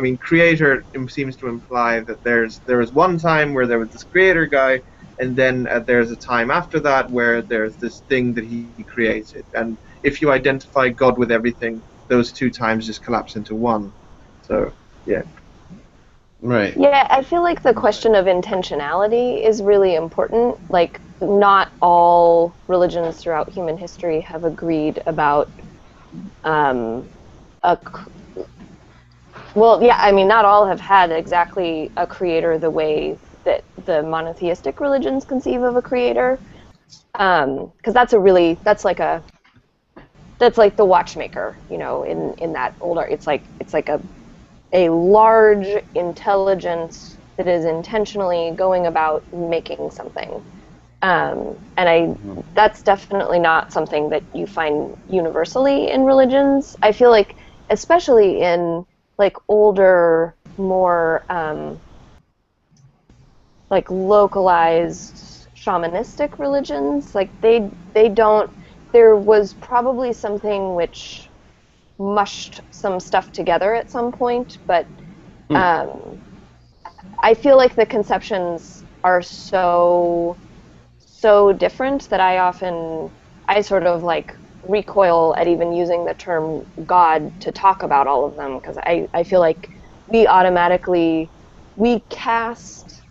mean, creator seems to imply that there was one time where there was this creator guy, and then there's a time after that where there's this thing that he created. And if you identify God with everything, those two times just collapse into one. So, yeah. Right. Yeah, I feel like the question of intentionality is really important. Like, not all religions throughout human history have agreed about well, yeah, I mean, not all have had exactly a creator the way that the monotheistic religions conceive of a creator. Because that's like the watchmaker, you know, in that older, it's like a large intelligence that is intentionally going about making something. And that's definitely not something that you find universally in religions. I feel like, especially in like older, more like localized shamanistic religions, like they don't. There was probably something which mushed some stuff together at some point, but I feel like the conceptions are so different that I often I sort of like recoil at even using the term God to talk about all of them, because I feel like we cast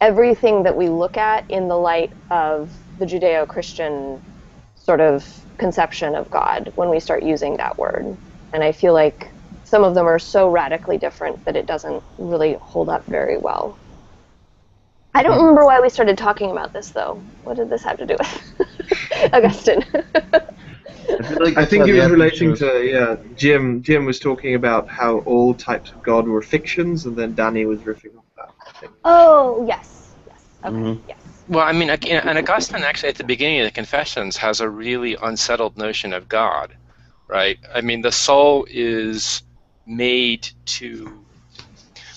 everything that we look at in the light of the Judeo-Christian sort of conception of God when we start using that word. And I feel like some of them are so radically different that it doesn't really hold up very well. I don't remember why we started talking about this, though. What did this have to do with Augustine? I think it was relating to, Jim was talking about how all types of God were fictions, and then Danny was riffing on that, I think. Oh, yes. Okay, yes. Well, I mean, and Augustine actually at the beginning of the Confessions has a really unsettled notion of God, right? I mean, the soul is made to,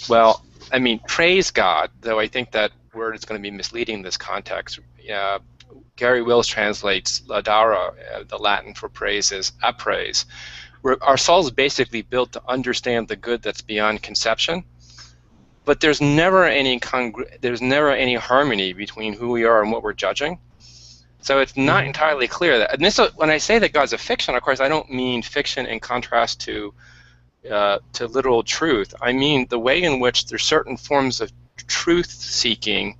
well, I mean, praise God, though I think that word is going to be misleading in this context. Gary Wills translates laudare, the Latin for praise is appraise. Our soul is basically built to understand the good that's beyond conception, but there's never any harmony between who we are and what we're judging. So it's not entirely clear that. And this, when I say that God's a fiction, of course, I don't mean fiction in contrast to literal truth. I mean the way in which there's certain forms of truth-seeking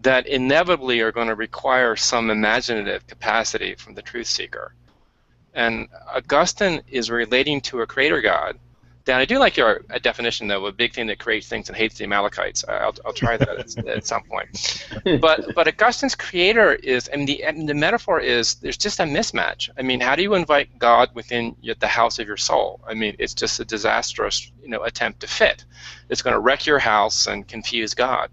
that inevitably are going to require some imaginative capacity from the truth seeker. And Augustine is relating to a creator God. Dan, I do like your definition, though, of a big thing that creates things and hates the Amalekites. I'll try that at some point. But Augustine's creator is, and the metaphor is, there's just a mismatch. I mean, how do you invite God within the house of your soul? I mean, it's just a disastrous, attempt to fit. It's going to wreck your house and confuse God.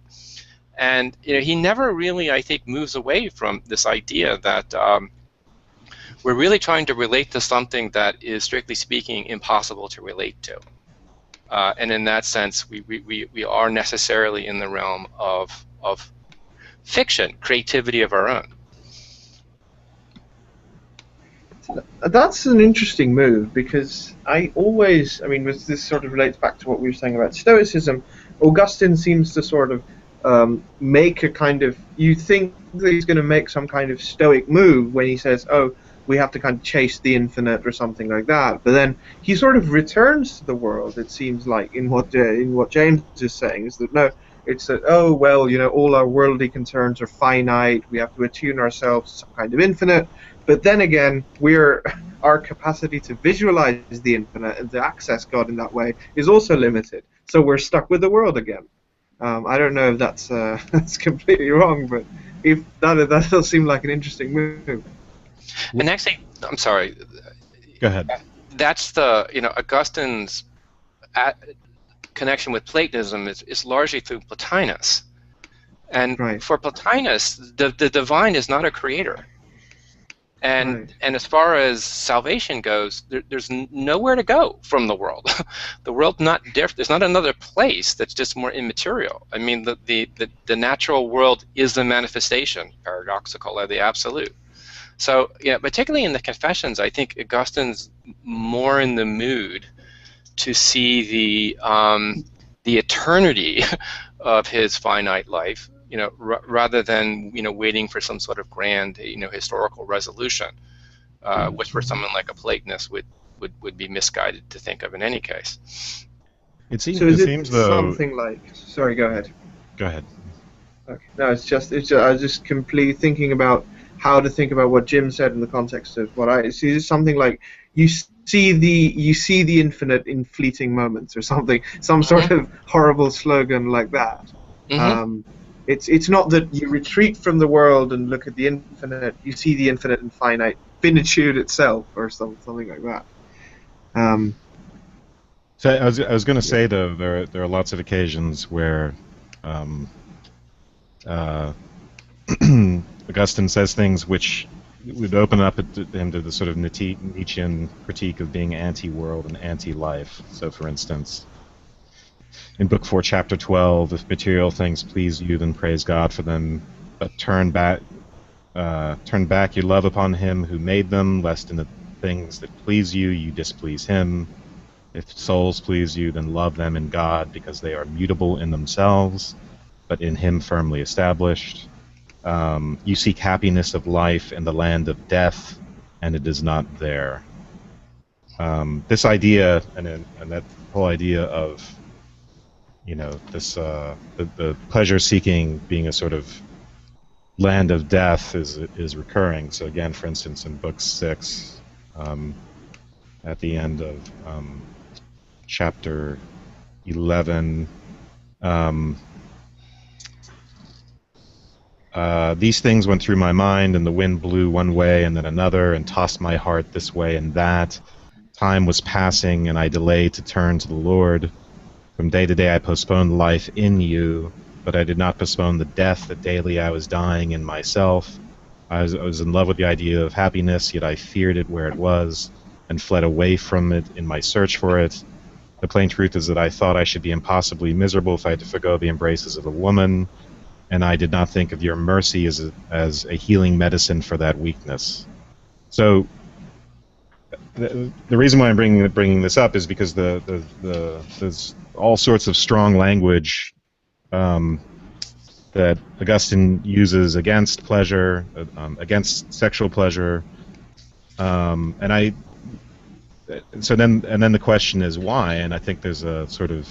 And he never really, I think, moves away from this idea that we're really trying to relate to something that is, strictly speaking, impossible to relate to. And in that sense, we are necessarily in the realm of fiction, creativity of our own. That's an interesting move, because this sort of relates back to what we were saying about Stoicism. Augustine seems to sort of make a kind of, you think that he's going to make some kind of Stoic move when he says, oh, we have to kind of chase the infinite or something like that. But then he sort of returns to the world, it seems like, in what James is saying, is that no, it's that, oh, well, all our worldly concerns are finite, we have to attune ourselves to some kind of infinite. But then again, our capacity to visualize the infinite and to access God in that way is also limited. So we're stuck with the world again. I don't know if that's completely wrong, but if that does seem like an interesting move. And actually, I'm sorry. Go ahead. That's Augustine's connection with Platonism is largely through Plotinus, and for Plotinus, the divine is not a creator. And as far as salvation goes, there's nowhere to go from the world. The world's not different. There's not another place that's just more immaterial. I mean, the natural world is the manifestation, paradoxical, of the absolute. So, particularly in the Confessions, I think Augustine's more in the mood to see the eternity of his finite life, rather than waiting for some sort of grand historical resolution, which for someone like a Platonist would be misguided to think of in any case. It seems. So it seems though. Something like. Sorry, go ahead. Go ahead. Okay. No, it's just I was just completely thinking about how to think about what Jim said in the context of what I see. It's something like you see the infinite in fleeting moments or something, some sort of horrible slogan like that. It's not that you retreat from the world and look at the infinite. You see the infinite and finitude itself, or something like that. So I was going to say, though, there are lots of occasions where Augustine says things which would open up him to the sort of Nietzschean critique of being anti-world and anti-life. So, for instance, in Book 4, Chapter 12, if material things please you, then praise God for them, but turn back your love upon him who made them, lest in the things that please you, you displease him. If souls please you, then love them in God, because they are mutable in themselves, but in him firmly established. You seek happiness of life in the land of death, and it is not there. This idea, and that whole idea of, this the pleasure-seeking being a sort of land of death is recurring. So again, for instance, in Book 6, at the end of chapter 11. These things went through my mind, and the wind blew one way and then another, and tossed my heart this way and that. Time was passing, and I delayed to turn to the Lord. From day to day I postponed life in you, but I did not postpone the death that daily I was dying in myself. I was in love with the idea of happiness, yet I feared it where it was, and fled away from it in my search for it. The plain truth is that I thought I should be impossibly miserable if I had to forgo the embraces of a woman, and I did not think of your mercy as a healing medicine for that weakness. So the reason why I'm bringing this up is because there's all sorts of strong language that Augustine uses against pleasure, against sexual pleasure, and then the question is why, and I think there's a sort of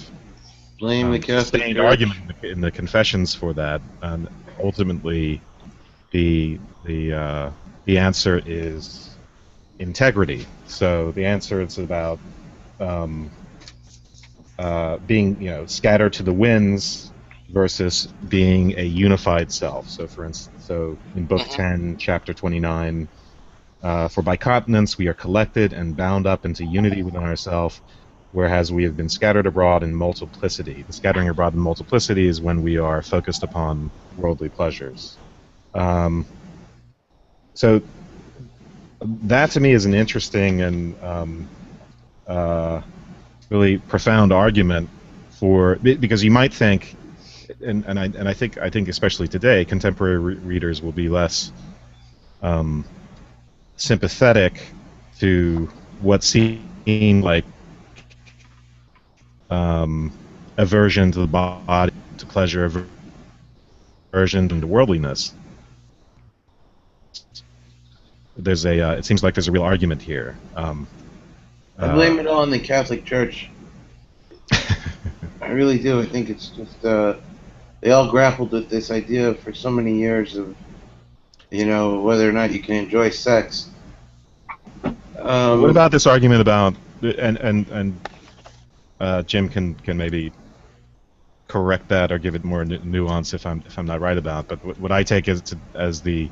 Blame the Catholic sustained Church. argument in the Confessions for that, and ultimately the answer is integrity. So the answer is about being scattered to the winds versus being a unified self. So for instance, in Book 10, Chapter 29, for by continence we are collected and bound up into unity within ourselves, whereas we have been scattered abroad in multiplicity. The scattering abroad in multiplicity is when we are focused upon worldly pleasures. So that to me is an interesting and really profound argument because you might think, and I think especially today, contemporary readers will be less sympathetic to what seemed like aversion to the body, to pleasure, aversion to worldliness. It seems like there's a real argument here. I blame it all on the Catholic Church. I really do. I think it's just they all grappled with this idea for so many years of whether or not you can enjoy sex. What about this argument about and Jim can maybe correct that or give it more nuance if I'm not right about. But what I take as the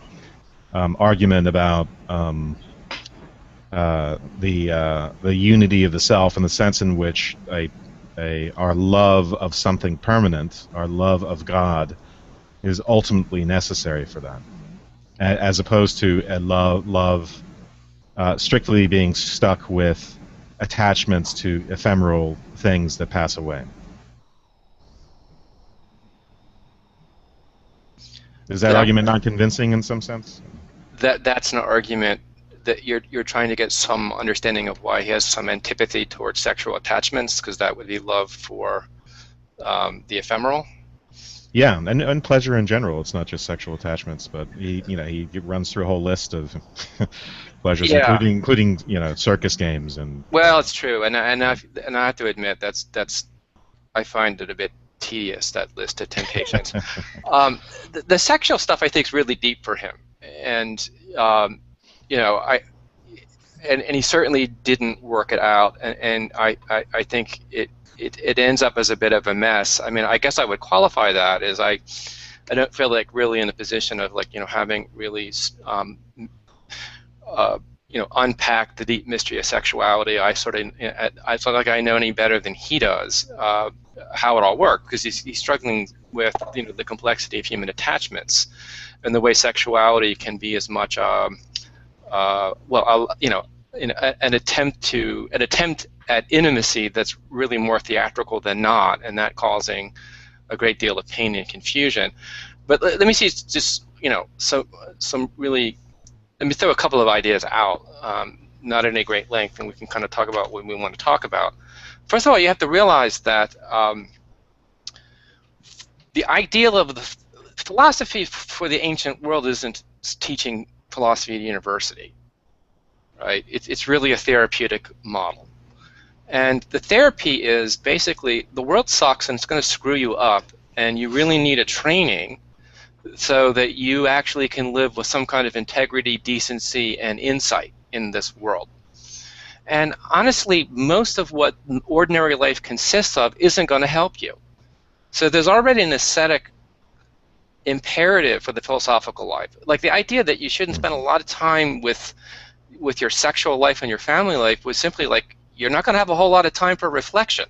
argument about the unity of the self, in the sense in which our love of something permanent, our love of God, is ultimately necessary for that, as opposed to a love strictly being stuck with attachments to ephemeral things that pass away. Is that argument not convincing in some sense? That's an argument that you're trying to get some understanding of why he has some antipathy towards sexual attachments, because that would be love for the ephemeral. Yeah, and pleasure in general. It's not just sexual attachments, but he runs through a whole list of pleasures, including circus games and. Well, it's true, and I have to admit that's I find it a bit tedious, that list of temptations. The sexual stuff I think is really deep for him, and and he certainly didn't work it out, and I think it ends up as a bit of a mess. I mean, I guess I would qualify that as I don't feel like really in a position of having really unpack the deep mystery of sexuality. I feel like I know any better than he does how it all works, because he's struggling with the complexity of human attachments and the way sexuality can be as much an attempt at intimacy that's really more theatrical than not, and that causing a great deal of pain and confusion. But let me see, just some really. Let me throw a couple of ideas out, not in a great length, and we can kind of talk about what we want to talk about. First of all, you have to realize that the ideal of the philosophy for the ancient world isn't teaching philosophy at university, right? It's really a therapeutic model. And the therapy is basically the world sucks and it's going to screw you up, and you really need a training so that you actually can live with some kind of integrity, decency, and insight in this world. And honestly, most of what ordinary life consists of isn't going to help you. So there's already an ascetic imperative for the philosophical life. Like the idea that you shouldn't spend a lot of time with your sexual life and your family life was simply like, you're not going to have a whole lot of time for reflection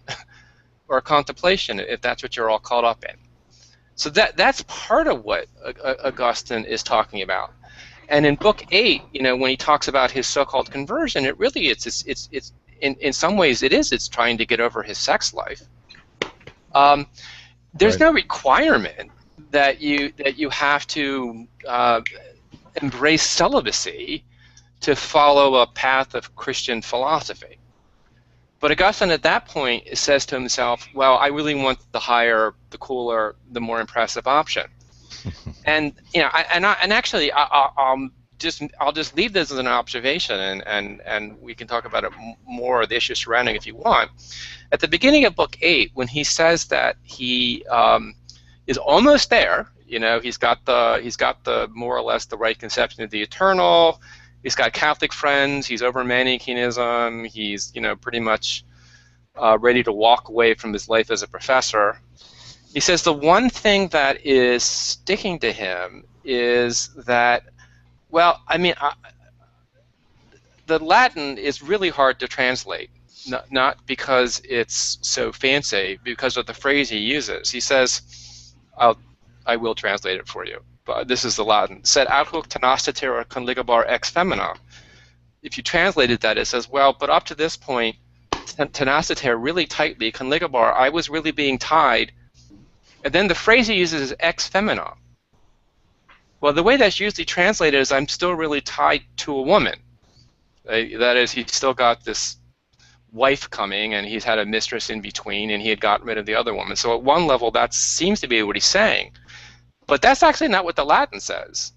or contemplation if that's what you're all caught up in. So that's part of what Augustine is talking about. And in Book 8, when he talks about his so-called conversion, it really it's in some ways it's trying to get over his sex life. There's no requirement that you have to embrace celibacy to follow a path of Christian philosophy. But Augustine at that point says to himself, well, I really want the higher, the cooler, the more impressive option. And actually I'll just leave this as an observation, and we can talk about it more, the issues surrounding, if you want. At the beginning of Book 8, when he says that he is almost there, he's got the more or less the right conception of the eternal. He's got Catholic friends. He's over Manichaeism. He's pretty much ready to walk away from his life as a professor. He says the one thing that is sticking to him is that, well, the Latin is really hard to translate, not because it's so fancy, because of the phrase he uses. He says, I will translate it for you. But this is the Latin. Sed ad hoc tenacitere conligabar ex femina. If you translated that, it says, well, but up to this point, tenacitere, really tightly, conligabar, I was really being tied. And then the phrase he uses is ex femina. Well, the way that's usually translated is I'm still really tied to a woman. That is, he's still got this wife coming, and he's had a mistress in between, and he had gotten rid of the other woman. So at one level, that seems to be what he's saying. But that's actually not what the Latin says.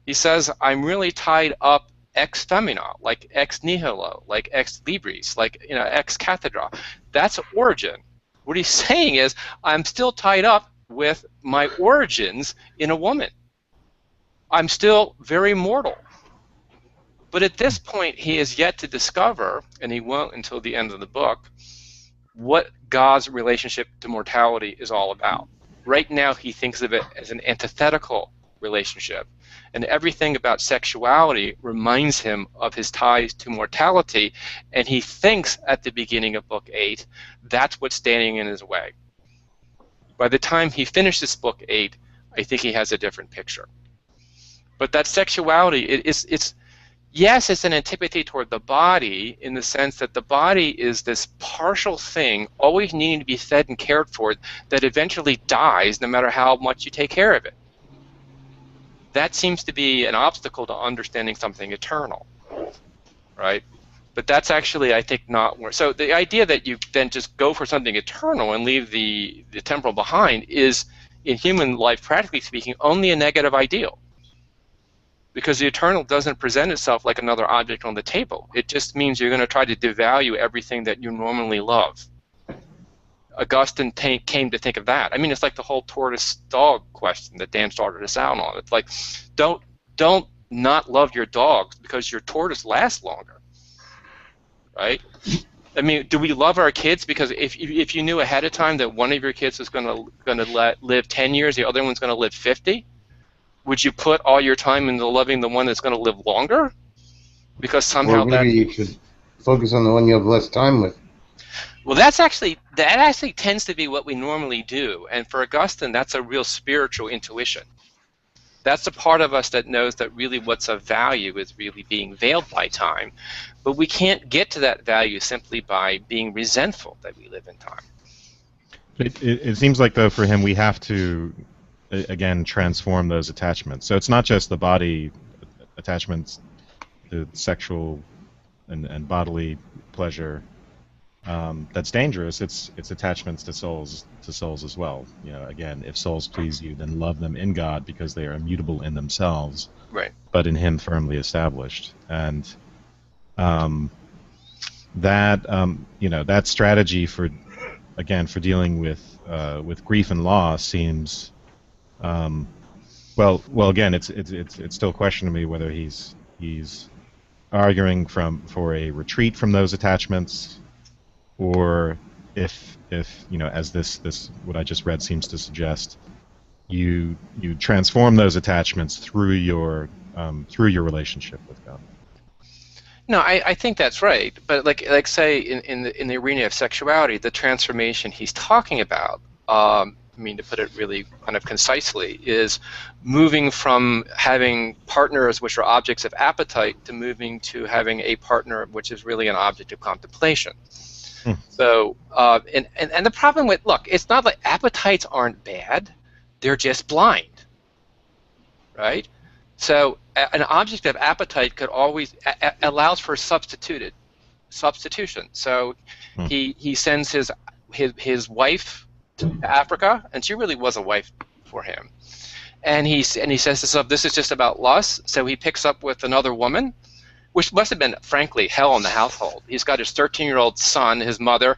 He says, I'm really tied up ex femina, like ex nihilo, like ex libris, like ex cathedra. That's Origin. What he's saying is, I'm still tied up with my origins in a woman. I'm still very mortal. But at this point, he is yet to discover, and he won't until the end of the book, what God's relationship to mortality is all about. Right now, he thinks of it as an antithetical relationship, and everything about sexuality reminds him of his ties to mortality, and he thinks at the beginning of Book 8 that's what's standing in his way. By the time he finishes Book 8, I think he has a different picture. But that sexuality, yes, it's an antipathy toward the body in the sense that the body is this partial thing always needing to be fed and cared for that eventually dies no matter how much you take care of it. That seems to be an obstacle to understanding something eternal, right? But that's actually, I think, not where. So the idea that you then just go for something eternal and leave the temporal behind is, in human life, practically speaking, only a negative ideal. Because the eternal doesn't present itself like another object on the table. It just means you're going to try to devalue everything that you normally love. Augustine came to think of that. It's like the whole tortoise-dog question that Dan started us out on. It's like, don't not love your dogs because your tortoise lasts longer, right? Do we love our kids because if you knew ahead of time that one of your kids was going to live 10 years, the other one's going to live 50? Would you put all your time into loving the one that's going to live longer? Because somehow maybe you should focus on the one you have less time with. Well, that actually tends to be what we normally do, and for Augustine, that's a real spiritual intuition. That's the part of us that knows that really what's of value is really being veiled by time, but we can't get to that value simply by being resentful that we live in time. It seems like, though, for him, we have to, again, transform those attachments. So it's not just the body attachments, the sexual and bodily pleasure, that's dangerous. It's attachments to souls as well. Again, if souls please you, then love them in God because they are immutable in themselves, Right. but in Him firmly established. And that strategy for dealing with grief and loss seems well again it's still a question to me whether he's arguing for a retreat from those attachments, or if as this what I just read seems to suggest, you transform those attachments through your relationship with God. No, I think that's right. But like say in the arena of sexuality, the transformation he's talking about, to put it really kind of concisely, is moving from having partners which are objects of appetite to moving to having a partner which is really an object of contemplation. So, and the problem with, look, it's not like appetites aren't bad, they're just blind, right? So an object of appetite could always allows for substitution. So he sends his wife to Africa, and she really was a wife for him. And he says to himself, this is just about lust. So he picks up with another woman, which must have been, frankly, hell in the household. He's got his 13-year-old son, his mother,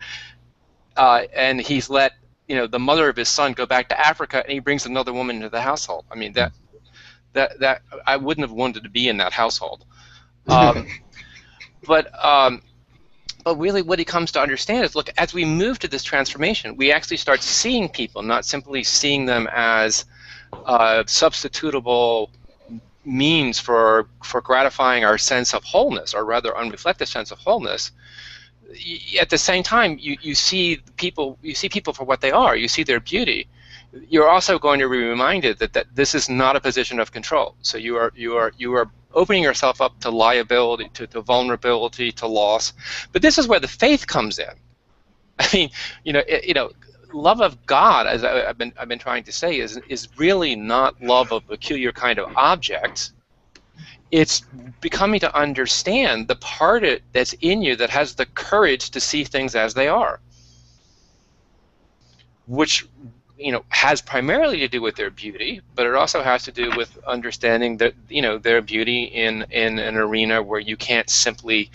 and he's let the mother of his son go back to Africa, and he brings another woman into the household. I mean, that I wouldn't have wanted to be in that household. But really what he comes to understand is, look, as we move to this transformation, we actually start seeing people, not simply seeing them as substitutable means for gratifying our sense of wholeness, or rather unreflected sense of wholeness. At the same time, you see people for what they are. You see their beauty. You're also going to be reminded that this is not a position of control. So you are opening yourself up to liability, to vulnerability, to loss. But this is where the faith comes in. I mean, love of God, as I've been trying to say, is really not love of a peculiar kind of object. It's becoming to understand the part that's in you that has the courage to see things as they are, which has primarily to do with their beauty, but it also has to do with understanding that their beauty in an arena where you can't simply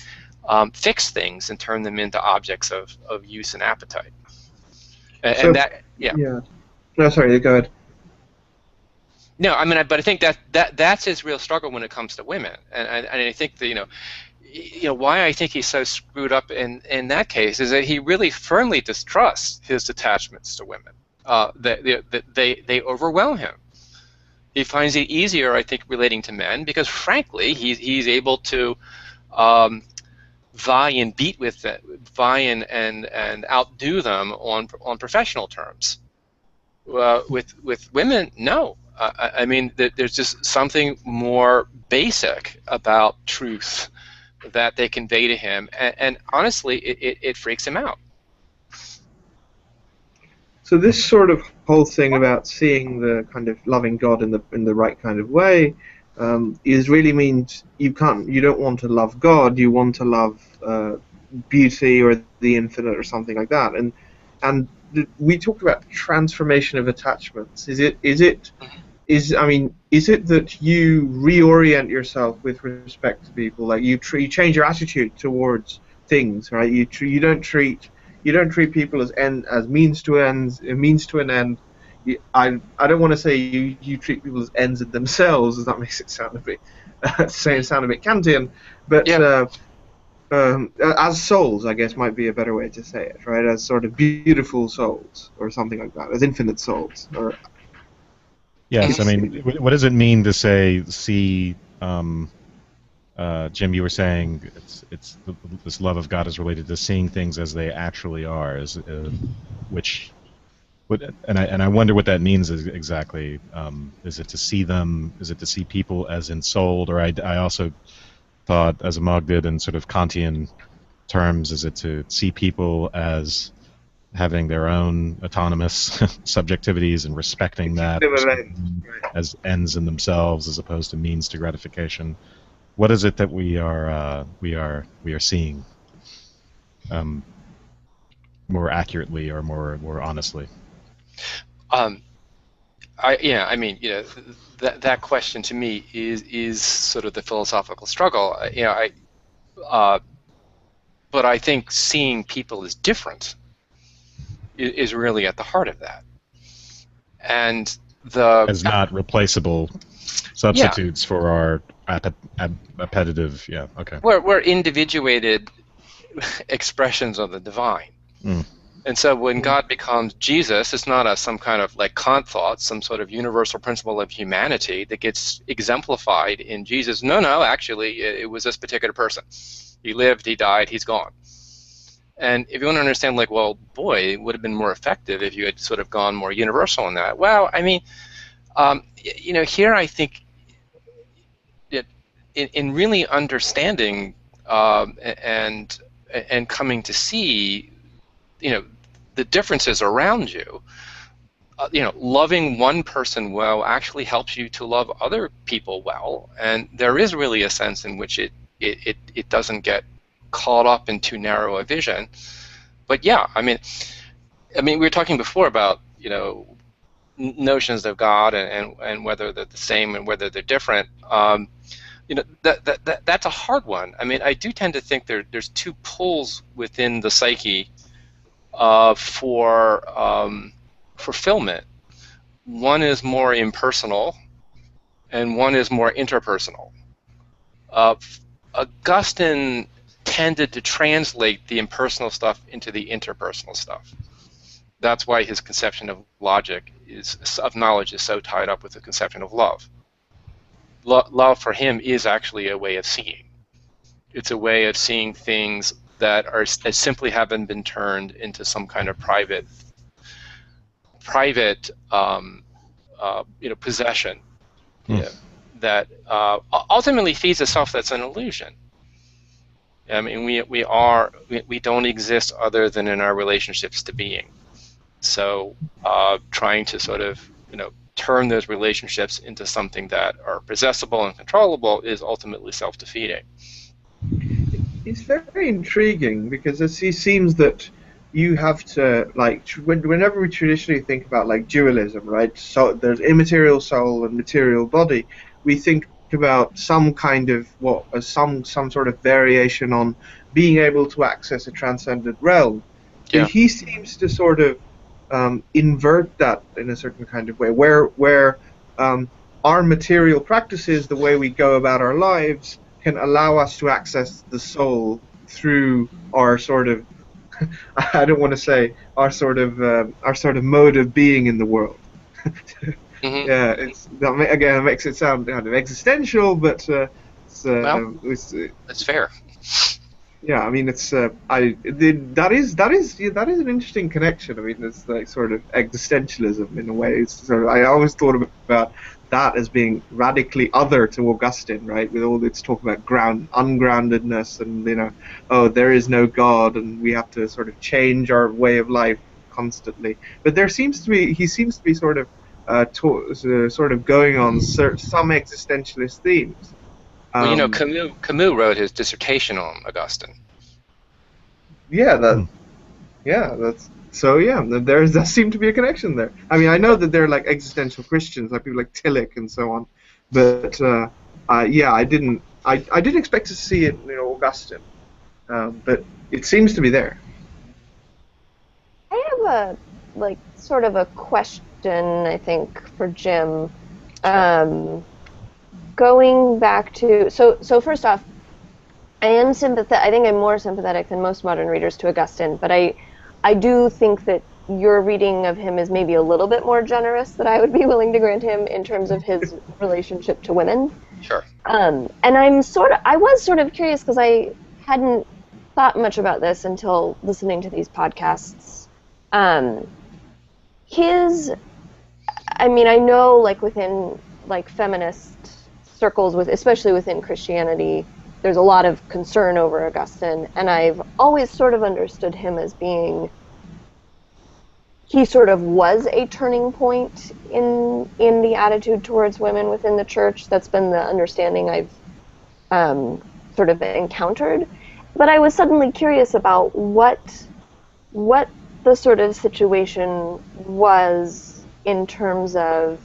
fix things and turn them into objects of use and appetite. And No, sorry, go ahead. No, but I think that's his real struggle when it comes to women, and I think that why I think he's so screwed up in that case is that he really firmly distrusts his attachments to women. They overwhelm him. He finds it easier, I think, relating to men because, frankly, he's able to vie and outdo them on professional terms. With women, no. There's just something more basic about truth that they convey to him, and honestly, it freaks him out. So this sort of whole thing about seeing the kind of loving God in the right kind of way is really means you don't want to love God, you want to love beauty or the infinite or something like that. And we talked about transformation of attachments. Is it that you reorient yourself with respect to people, like you change your attitude towards things, right? You don't treat people as means to an end. I don't want to say you treat people as ends in themselves, as that makes it sound a bit Kantian, but yeah. As souls, I guess, might be a better way to say it, right? As sort of beautiful souls or something like that, as infinite souls. Yes, what does it mean to see? Jim, you were saying this love of God is related to seeing things as they actually are, and I wonder what that means exactly. Is it to see them? Is it to see people as ensouled? Or I also thought, as Amog did in sort of Kantian terms, is it to see people as having their own autonomous subjectivities and respecting that as ends in themselves as opposed to means to gratification? What is it that we are seeing? more accurately or more honestly? I mean, that question to me is sort of the philosophical struggle. But I think seeing people as different is really at the heart of that. And as not replaceable substitutes for our appetitive, okay. We're individuated expressions of the divine. And so when God becomes Jesus, it's not some kind of like Kant thought, some sort of universal principle of humanity that gets exemplified in Jesus. No, actually, it was this particular person. He lived, he died, he's gone. And if you want to understand, like, well, boy, it would have been more effective if you had sort of gone more universal in that. Well, I mean, here I think in really understanding and coming to see, the differences around you, loving one person well actually helps you to love other people well, and there is really a sense in which it doesn't get caught up in too narrow a vision. But yeah, I mean, we were talking before about notions of God and whether they're the same and whether they're different. That's a hard one. I mean, I do tend to think there's two pulls within the psyche for fulfillment. One is more impersonal, and one is more interpersonal. Augustine tended to translate the impersonal stuff into the interpersonal stuff. That's why his conception of knowledge is so tied up with the conception of love. Love for him is actually a way of seeing. It's a way of seeing things that simply haven't been turned into some kind of private possession that ultimately feeds a self that's an illusion. I mean, we don't exist other than in our relationships to being. So trying to sort of turn those relationships into something that are possessible and controllable is ultimately self-defeating. It's very intriguing because it seems that you have to, like, whenever we traditionally think about like dualism, right? So there's immaterial soul and material body. We think about some kind of some sort of variation on being able to access a transcendent realm. Yeah. But he seems to sort of invert that in a certain kind of way, where our material practices, the way we go about our lives, can allow us to access the soul through our sort of, I don't want to say our sort of mode of being in the world. Mm-hmm. Yeah, it makes it sound kind of existential, but that's fair. Yeah, I mean, that is an interesting connection. I mean, it's like sort of existentialism in a way. I always thought about that as being radically other to Augustine, right? With all its talk about ungroundedness and there is no God, and we have to sort of change our way of life constantly. But he seems to be sort of going on some existentialist themes. Well, Camus wrote his dissertation on Augustine. Yeah, there does seem to be a connection there. I mean, I know that they're like existential Christians, like people like Tillich and so on, but I didn't expect to see it in Augustine, but it seems to be there. I have a question, I think, for Jim. Going back to so first off, I am sympathetic. I think I'm more sympathetic than most modern readers to Augustine, but I do think that your reading of him is maybe a little bit more generous than I would be willing to grant him in terms of his relationship to women. Sure. And I was sort of curious because I hadn't thought much about this until listening to these podcasts. I know like within like feminist circles, especially within Christianity, there's a lot of concern over Augustine, and I've always sort of understood him as being, he sort of was a turning point in the attitude towards women within the church. That's been the understanding I've sort of encountered. But I was suddenly curious about what the sort of situation was in terms of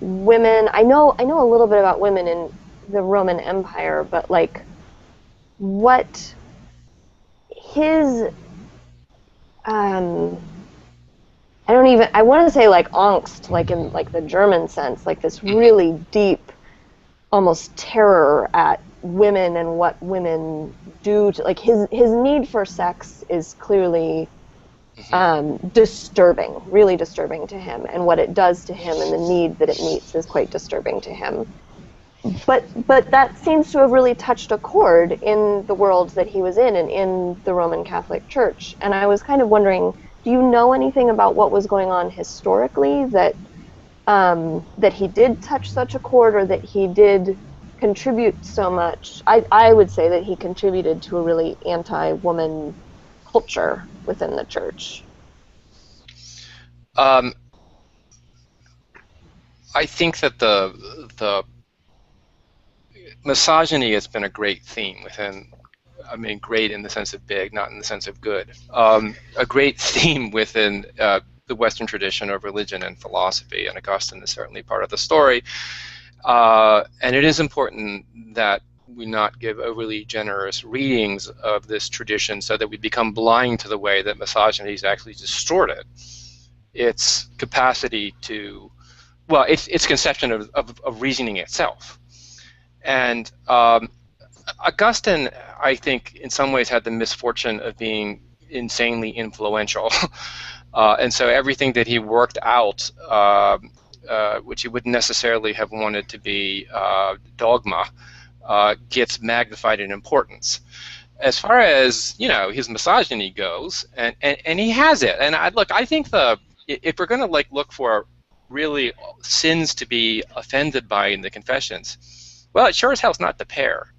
women. I know a little bit about women in the Roman Empire, but like what his I want to say like angst, like in like the German sense, like this really deep, almost terror at women and what women do to, like his need for sex is clearly disturbing, really disturbing to him, and what it does to him and the need that it meets is quite disturbing to him. But that seems to have really touched a chord in the world that he was in and in the Roman Catholic Church. And I was kind of wondering, do you know anything about what was going on historically that that he did touch such a chord, or that he did contribute so much? I would say that he contributed to a really anti-woman culture within the church. I think that the misogyny has been a great theme within, I mean, great in the sense of big, not in the sense of good. A great theme within the Western tradition of religion and philosophy, and Augustine is certainly part of the story. And it is important that we not give overly generous readings of this tradition so that we become blind to the way that misogyny is actually distorted its capacity to, well, its conception of reasoning itself. And Augustine, I think, in some ways had the misfortune of being insanely influential. And so everything that he worked out, which he wouldn't necessarily have wanted to be dogma, gets magnified in importance. As far as, you know, his misogyny goes, and he has it. And I think if we're going to like look for really sins to be offended by in the Confessions, well, it sure as hell's not the pair.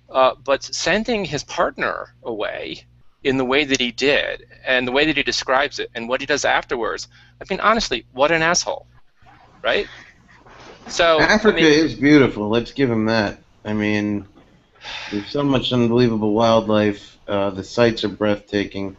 But sending his partner away in the way that he did, and the way that he describes it, and what he does afterwards, I mean, honestly, what an asshole, right? So Africa is beautiful. Let's give him that. I mean, there's so much unbelievable wildlife. The sights are breathtaking.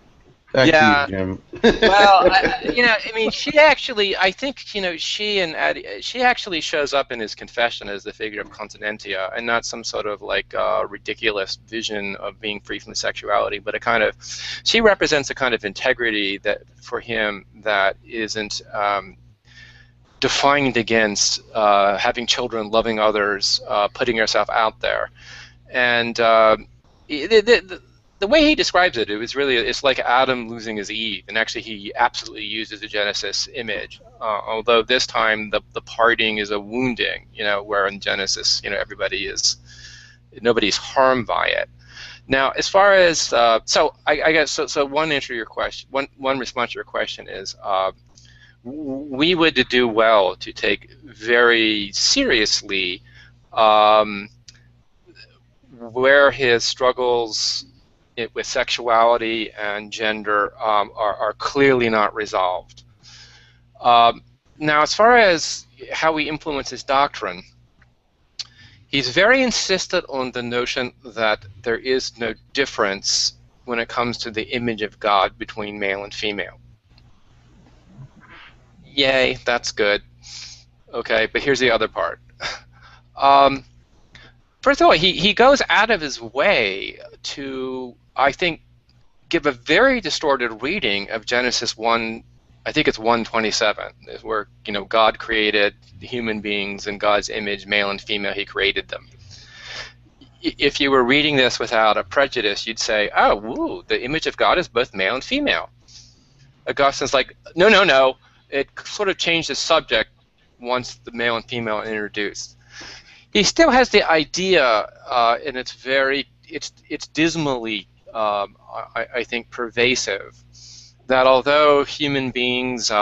Back to you, Jim. Well, I mean, she actually, I think, she actually shows up in his confession as the figure of continentia, and not some sort of like ridiculous vision of being free from sexuality, but she represents a kind of integrity that for him that isn't defined against having children, loving others, putting yourself out there, and the way he describes it, it's like Adam losing his Eve, and actually he absolutely uses a Genesis image, although this time the parting is a wounding, where in Genesis, nobody's harmed by it. Now, as far as, I guess one answer to your question, one response to your question is, we would do well to take very seriously where his struggles with sexuality and gender are clearly not resolved. Now, as far as how he influences doctrine, he's very insistent on the notion that there is no difference when it comes to the image of God between male and female. Yay, that's good. Okay, but here's the other part. First of all, he goes out of his way to, I think, give a very distorted reading of Genesis 1, I think it's 1:27, where God created the human beings in God's image, male and female, he created them. If you were reading this without a prejudice, you'd say, oh, woo, the image of God is both male and female. Augustine's like, no, it sort of changed the subject once the male and female are introduced. He still has the idea, and it's dismally, I think, pervasive, that although human beings,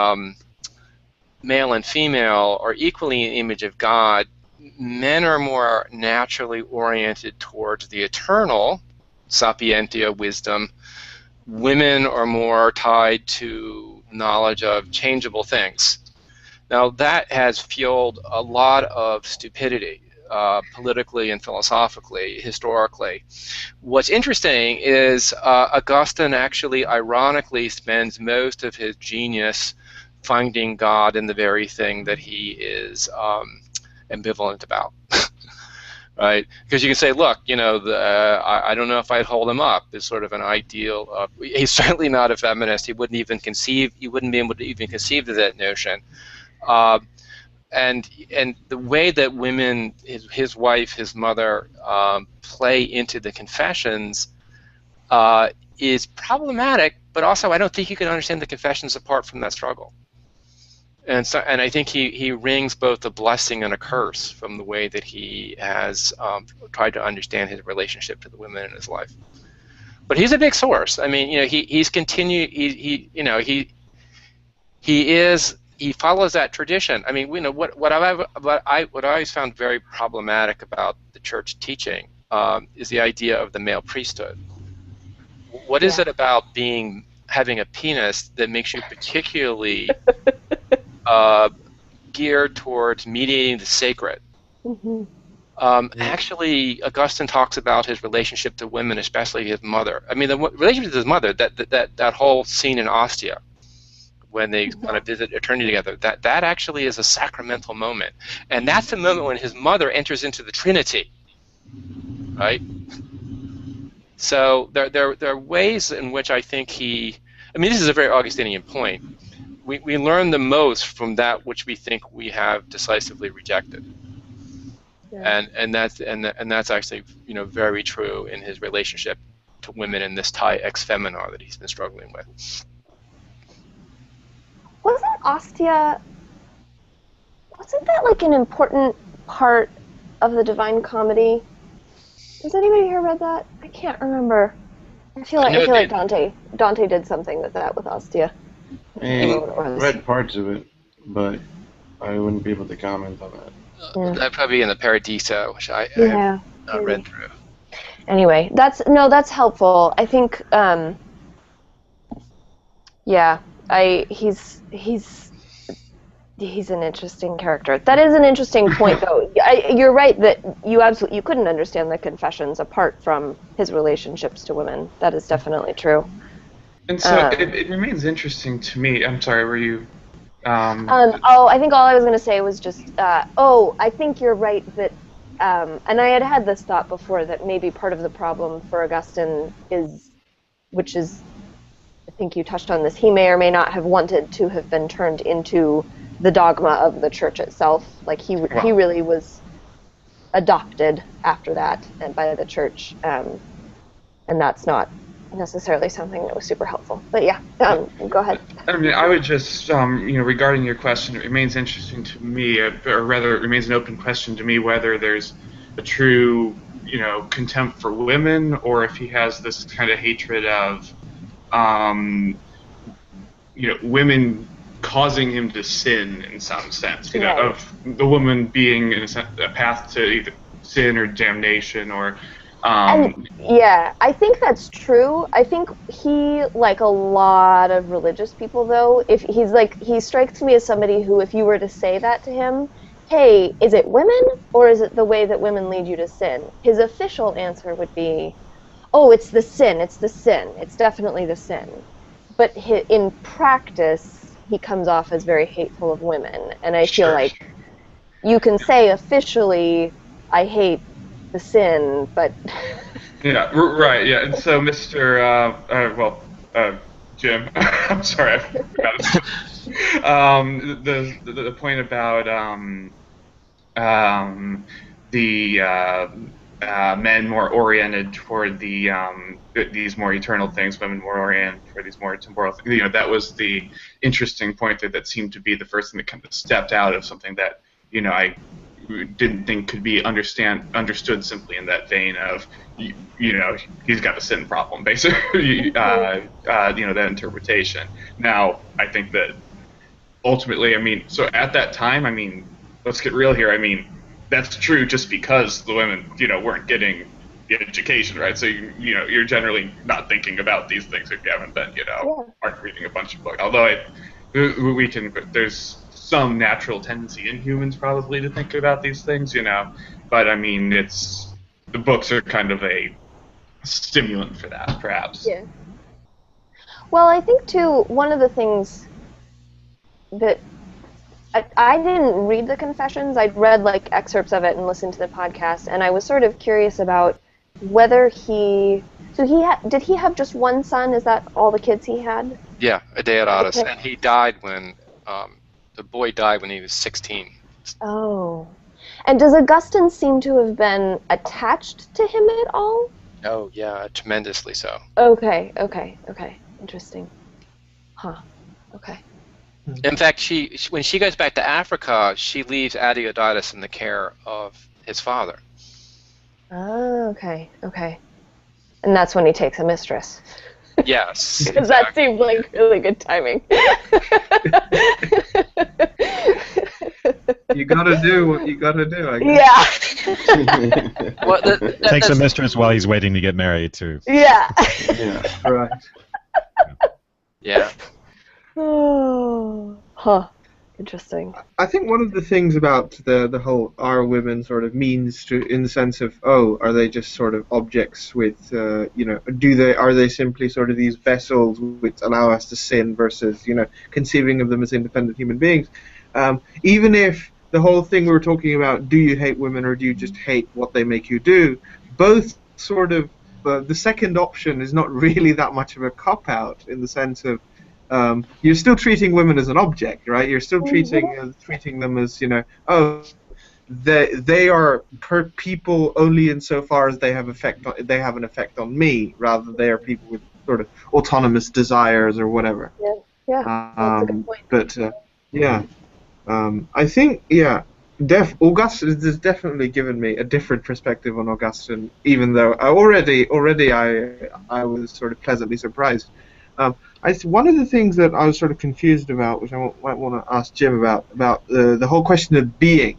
male and female, are equally an image of God, men are more naturally oriented towards the eternal, sapientia, wisdom. Women are more tied to knowledge of changeable things. Now, that has fueled a lot of stupidity. politically and philosophically, historically. What's interesting is Augustine actually, ironically, spends most of his genius finding God in the very thing that he is ambivalent about. Right? Because you can say, look, I don't know if I'd hold him up as sort of an ideal. He's certainly not a feminist. He wouldn't be able to even conceive of that notion. And the way that women, his wife, his mother, play into the Confessions is problematic. But also, I don't think you can understand the Confessions apart from that struggle. And I think he wrings both a blessing and a curse from the way that he has tried to understand his relationship to the women in his life. But he's a big source. I mean, he's continued. He follows that tradition. I mean, what I always found very problematic about the church teaching is the idea of the male priesthood. What is it about having a penis that makes you particularly geared towards mediating the sacred? Mm-hmm. Actually, Augustine talks about his relationship to women, especially his mother. I mean, the relationship with his mother, that whole scene in Ostia, when they kind of visit eternity together, that actually is a sacramental moment. And that's the moment when his mother enters into the Trinity, right? So there are ways in which I think this is a very Augustinian point. We learn the most from that which we think we have decisively rejected. Yeah. And that's actually very true in his relationship to women in this tie ex femina that he's been struggling with. Wasn't that like an important part of the Divine Comedy? Has anybody here read that? I can't remember. I feel like Dante did something with that with Ostia. I read parts of it, but I wouldn't be able to comment on that. That'd probably be in the Paradiso, which I have not read through. Anyway, that's helpful. I think, he's an interesting character. That is an interesting point, though. You're right that you couldn't understand the Confessions apart from his relationships to women. That is definitely true. And so it remains interesting to me. I'm sorry, were you? I think all I was going to say was just, I think you're right that, and I had this thought before that maybe part of the problem for Augustine which is, I think you touched on this, he may or may not have wanted to have been turned into the dogma of the church itself. Like he really was adopted after that and by the church, and that's not necessarily something that was super helpful. But yeah, go ahead. I mean, I would just, regarding your question, it remains interesting to me, or rather, it remains an open question to me whether there's a true, contempt for women, or if he has this kind of hatred of, women causing him to sin in some sense, of the woman being in a sense a path to either sin or damnation or. I think that's true. I think he, like a lot of religious people, though, he strikes me as somebody who, if you were to say that to him, hey, is it women or is it the way that women lead you to sin? His official answer would be, oh, it's the sin, it's definitely the sin. But in practice, he comes off as very hateful of women, and I feel like you can say officially, I hate the sin, but yeah, right, yeah. And so, Mr. Jim, I'm sorry, I forgot the point about men more oriented toward these more eternal things, women more oriented toward these more temporal things. That was the interesting point that seemed to be the first thing that kind of stepped out of something that I didn't think could be understood simply in that vein of, he's got a sin problem, basically, that interpretation. Now, I think that ultimately, so at that time, let's get real here, that's true just because the women, weren't getting the education, right? So, you're generally not thinking about these things if you haven't been, aren't reading a bunch of books. Although there's some natural tendency in humans probably to think about these things, but I mean, the books are kind of a stimulant for that, perhaps. Yeah. Well, I think too, one of the things that I didn't read the Confessions. I'd read like excerpts of it and listened to the podcast, and I was sort of curious about whether did he have just one son? Is that all the kids he had? Yeah, Adeodatus, Okay. and he died when the boy died when he was 16. Oh. And does Augustine seem to have been attached to him at all? Oh yeah, tremendously so. Okay. Interesting. Huh. Okay. In fact, when she goes back to Africa, she leaves Adeodatus in the care of his father. Oh, okay. And that's when he takes a mistress. Yes. Because that seemed like really good timing. You gotta do what you gotta do, I guess. Yeah. Well, Takes a mistress while he's waiting to get married, too. Yeah. Yeah. Right. Yeah. Oh. Huh. Interesting. I think one of the things about the whole are women sort of means to, in the sense of, are they just sort of objects with, are they simply sort of these vessels which allow us to sin versus, conceiving of them as independent human beings? Even if the whole thing we were talking about, do you hate women or do you just hate what they make you do, both sort of, the second option is not really that much of a cop-out in the sense of, you're still treating women as an object, right? You're still treating them as, they are people only insofar as they have an effect on me, rather they are people with sort of autonomous desires or whatever. Yeah. That's a good point. But I think Augustine has definitely given me a different perspective on Augustine, even though I was sort of pleasantly surprised. One of the things that I was sort of confused about, which I might want to ask Jim about the whole question of being,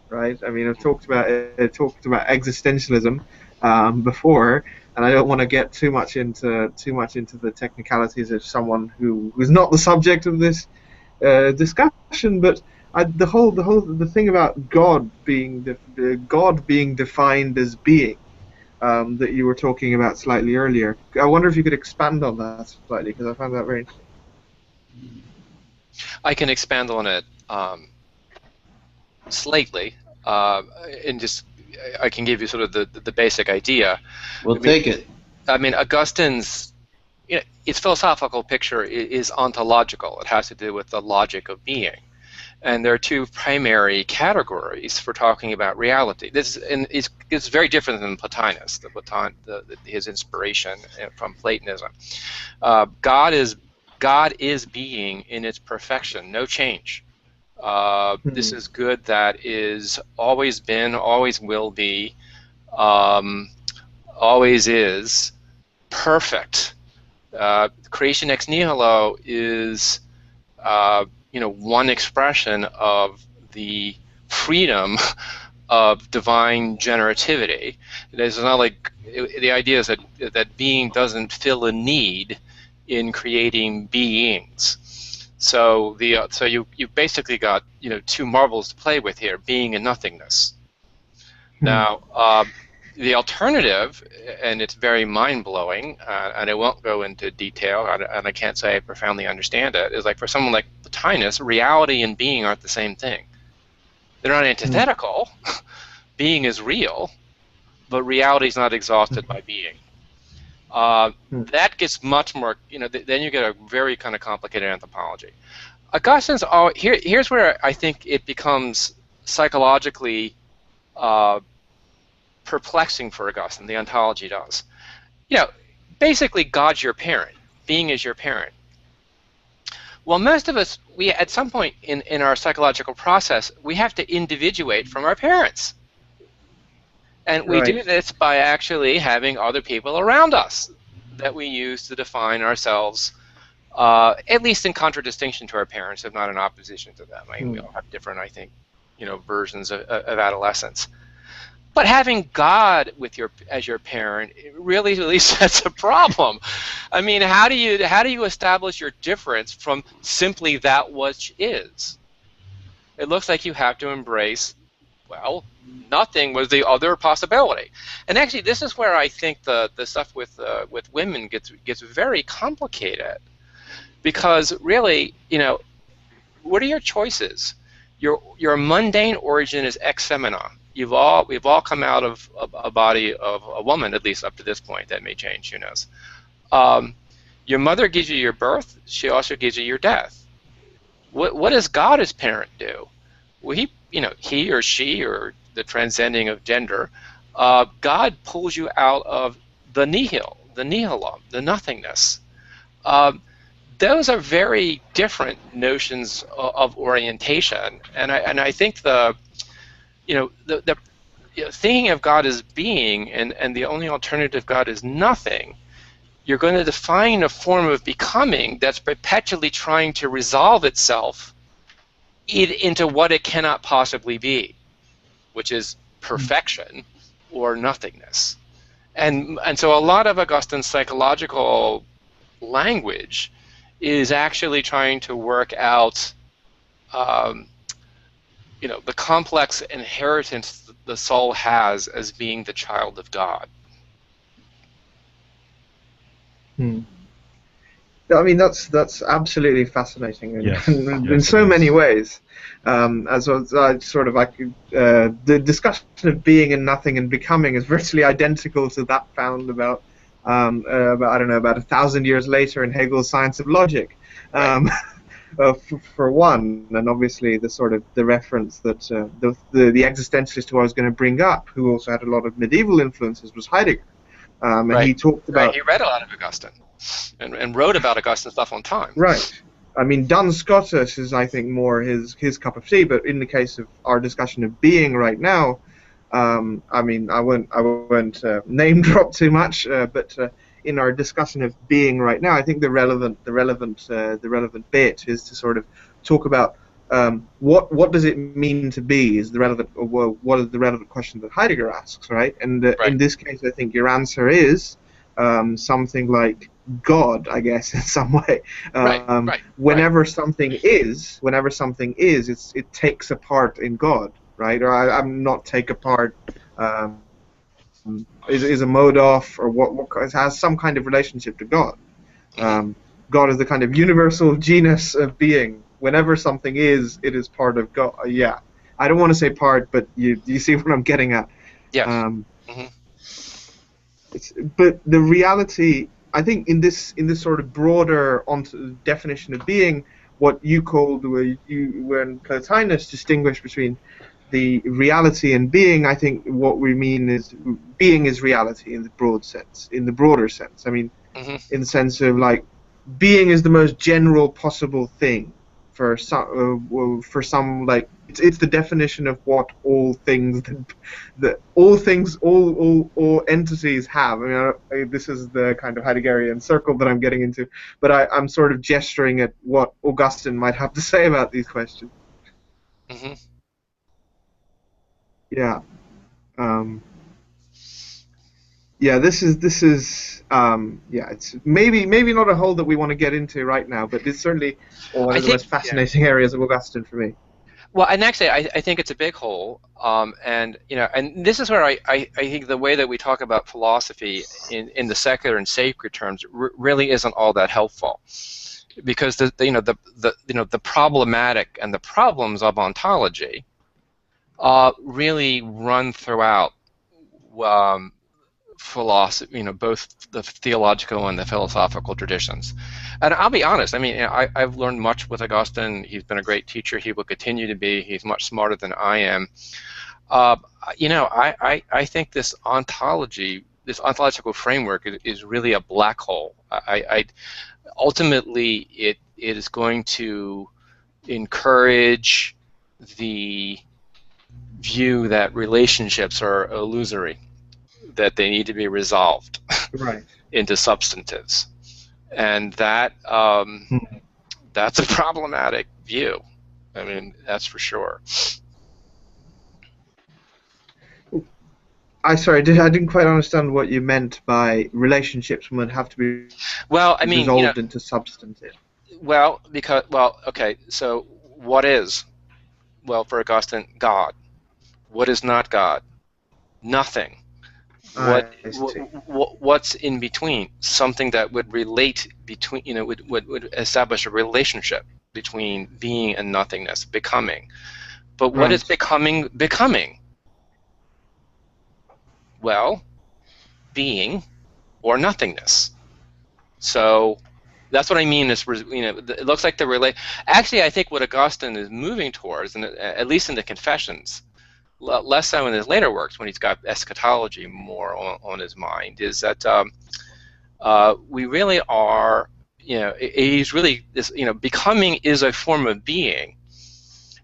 right? I mean, I've talked about existentialism before, and I don't want to get too much into the technicalities of someone who's not the subject of this discussion. But the thing about God being defined as being. That you were talking about slightly earlier. I wonder if you could expand on that slightly, because I found that very interesting. I can expand on it slightly, and just I can give you sort of the basic idea. We'll take it. I mean, Augustine's its philosophical picture is ontological. It has to do with the logic of being. And there are two primary categories for talking about reality. This is very different than Plotinus, his inspiration from Platonism. God is being in its perfection, no change. This is good that is always been, always will be, always is, perfect. Creation ex nihilo is one expression of the freedom of divine generativity. It's not like the idea is that being doesn't fill a need in creating beings. So you basically got two marbles to play with here: being and nothingness. Now the alternative, and it's very mind-blowing, and I won't go into detail, and I can't say I profoundly understand it, is like for someone like Plotinus, reality and being aren't the same thing. They're not antithetical. Being is real, but reality is not exhausted by being. That gets much more, then you get a very kind of complicated anthropology. Augustine's, here's where I think it becomes psychologically perplexing for Augustine. The ontology does. Basically God's your parent. Being is your parent. Well, most of us, we at some point in our psychological process, we have to individuate from our parents. And we do this by actually having other people around us that we use to define ourselves, at least in contradistinction to our parents, if not in opposition to them. I mean, we all have different, I think, versions of adolescence. But having God as your parent really sets a problem. I mean, how do you establish your difference from simply that which is? It looks like you have to embrace, nothing was the other possibility. And actually, this is where I think the stuff with women gets very complicated, because really, what are your choices? Your mundane origin is ex femina. We've all come out of a body of a woman, at least up to this point. That may change, who knows. Your mother gives you your birth. She also gives you your death. What does God as parent do? Well, he or she, or the transcending of gender, God pulls you out of the nihil, the nihilum, the nothingness. Those are very different notions of orientation, and I think thinking of God as being and the only alternative God is nothing, you're going to define a form of becoming that's perpetually trying to resolve itself into what it cannot possibly be, which is perfection or nothingness. And so a lot of Augustine's psychological language is actually trying to work out the complex inheritance the soul has as being the child of God. I mean, that's absolutely fascinating in so yes, many ways. The discussion of being and nothing and becoming is virtually identical to that found about 1,000 years later in Hegel's Science of Logic, for one, and obviously the reference that the existentialist who I was going to bring up, who also had a lot of medieval influences, was Heidegger. And he talked about... he read a lot of Augustine and wrote about Augustine stuff on time. Right. I mean, Duns Scotus is, I think, more his cup of tea, but in the case of our discussion of being right now, I mean, I won't name drop too much, but in our discussion of being right now, I think the relevant bit is to sort of talk about what does it mean to be is the relevant, or what is the relevant question that Heidegger asks, right? And in this case, I think your answer is something like God, I guess, in some way. Whenever something is, it takes a part in God, right? Or I'm not take apart. Is a mode off, or what has some kind of relationship to God. God is the kind of universal genus of being. Whenever something is, it is part of God. Yeah, I don't want to say part, but you see what I'm getting at. Yeah. But the reality, I think, in this sort of broader definition of being, what you called, when Plotinus distinguished between the reality and being, I think what we mean is being is reality in the broader sense. I mean, in the sense of like, being is the most general possible thing for some like it's the definition of what all things all entities have. I mean, this is the kind of Heideggerian circle that I'm getting into, but I'm sort of gesturing at what Augustine might have to say about these questions. Yeah. This is it's maybe not a hole that we want to get into right now, but it's certainly one of the most fascinating areas of Augustine for me. Well, and actually, I think it's a big hole, and this is where I think the way that we talk about philosophy in the secular and sacred terms really isn't all that helpful, because the problematic and the problems of ontology really run throughout philosophy, both the theological and the philosophical traditions. And I'll be honest, I mean, I've learned much with Augustine. He's been a great teacher. He will continue to be. He's much smarter than I am. I think this ontological framework is really a black hole. Ultimately, it is going to encourage the view that relationships are illusory, that they need to be resolved into substantives, and that's a problematic view. I mean, that's for sure. I didn't quite understand what you meant by relationships would have to be resolved into substantive. Well, okay, so what is? Well, for Augustine, God. What is not God? Nothing. What's in between? Something that would relate between, would establish a relationship between being and nothingness, becoming. But what is becoming? Well, being or nothingness. So that's what I mean. Is it looks like the Actually, I think what Augustine is moving towards, and at least in the Confessions, less so in his later works when he's got eschatology more on his mind, is that we really are. He's really this. Becoming is a form of being,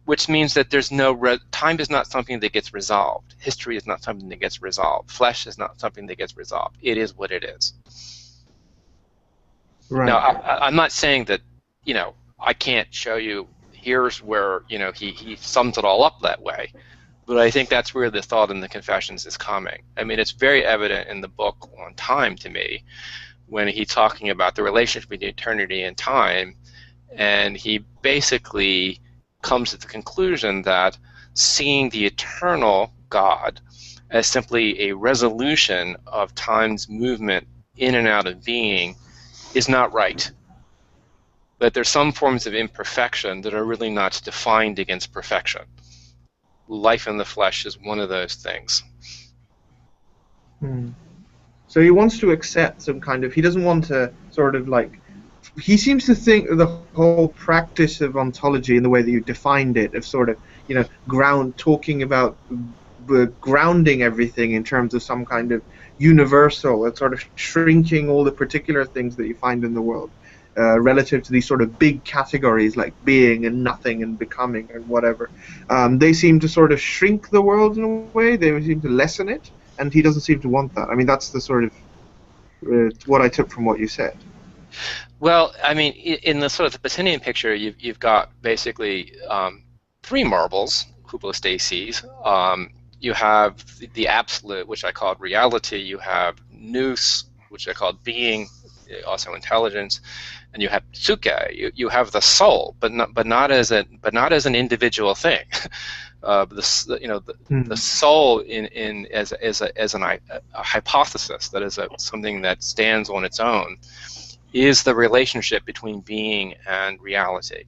which means that there's no time is not something that gets resolved. History is not something that gets resolved. Flesh is not something that gets resolved. It is what it is. Right. Now, I'm not saying that, I can't show you, here's where, he sums it all up that way. But I think that's where the thought in the Confessions is coming. I mean, it's very evident in the book on time to me when he's talking about the relationship between eternity and time. And he basically comes to the conclusion that seeing the eternal God as simply a resolution of time's movement in and out of being is not right. That there's some forms of imperfection that are really not defined against perfection. Life in the flesh is one of those things. So he wants to accept some kind of, he doesn't want to sort of he seems to think the whole practice of ontology in the way that you defined it, of sort of, talking about grounding everything in terms of some kind of universal, and sort of shrinking all the particular things that you find in the world relative to these sort of big categories like being and nothing and becoming and whatever. They seem to sort of shrink the world in a way. They seem to lessen it, and he doesn't seem to want that. I mean, that's the sort of what I took from what you said. Well, I mean, in the sort of the Patinian picture, you've got basically three marbles, hypostases. You have the absolute, which I called reality. You have nous, which I called being, also intelligence, and you have psyche. You have the soul, but not as an individual thing. The soul as a hypothesis, that is something that stands on its own, is the relationship between being and reality.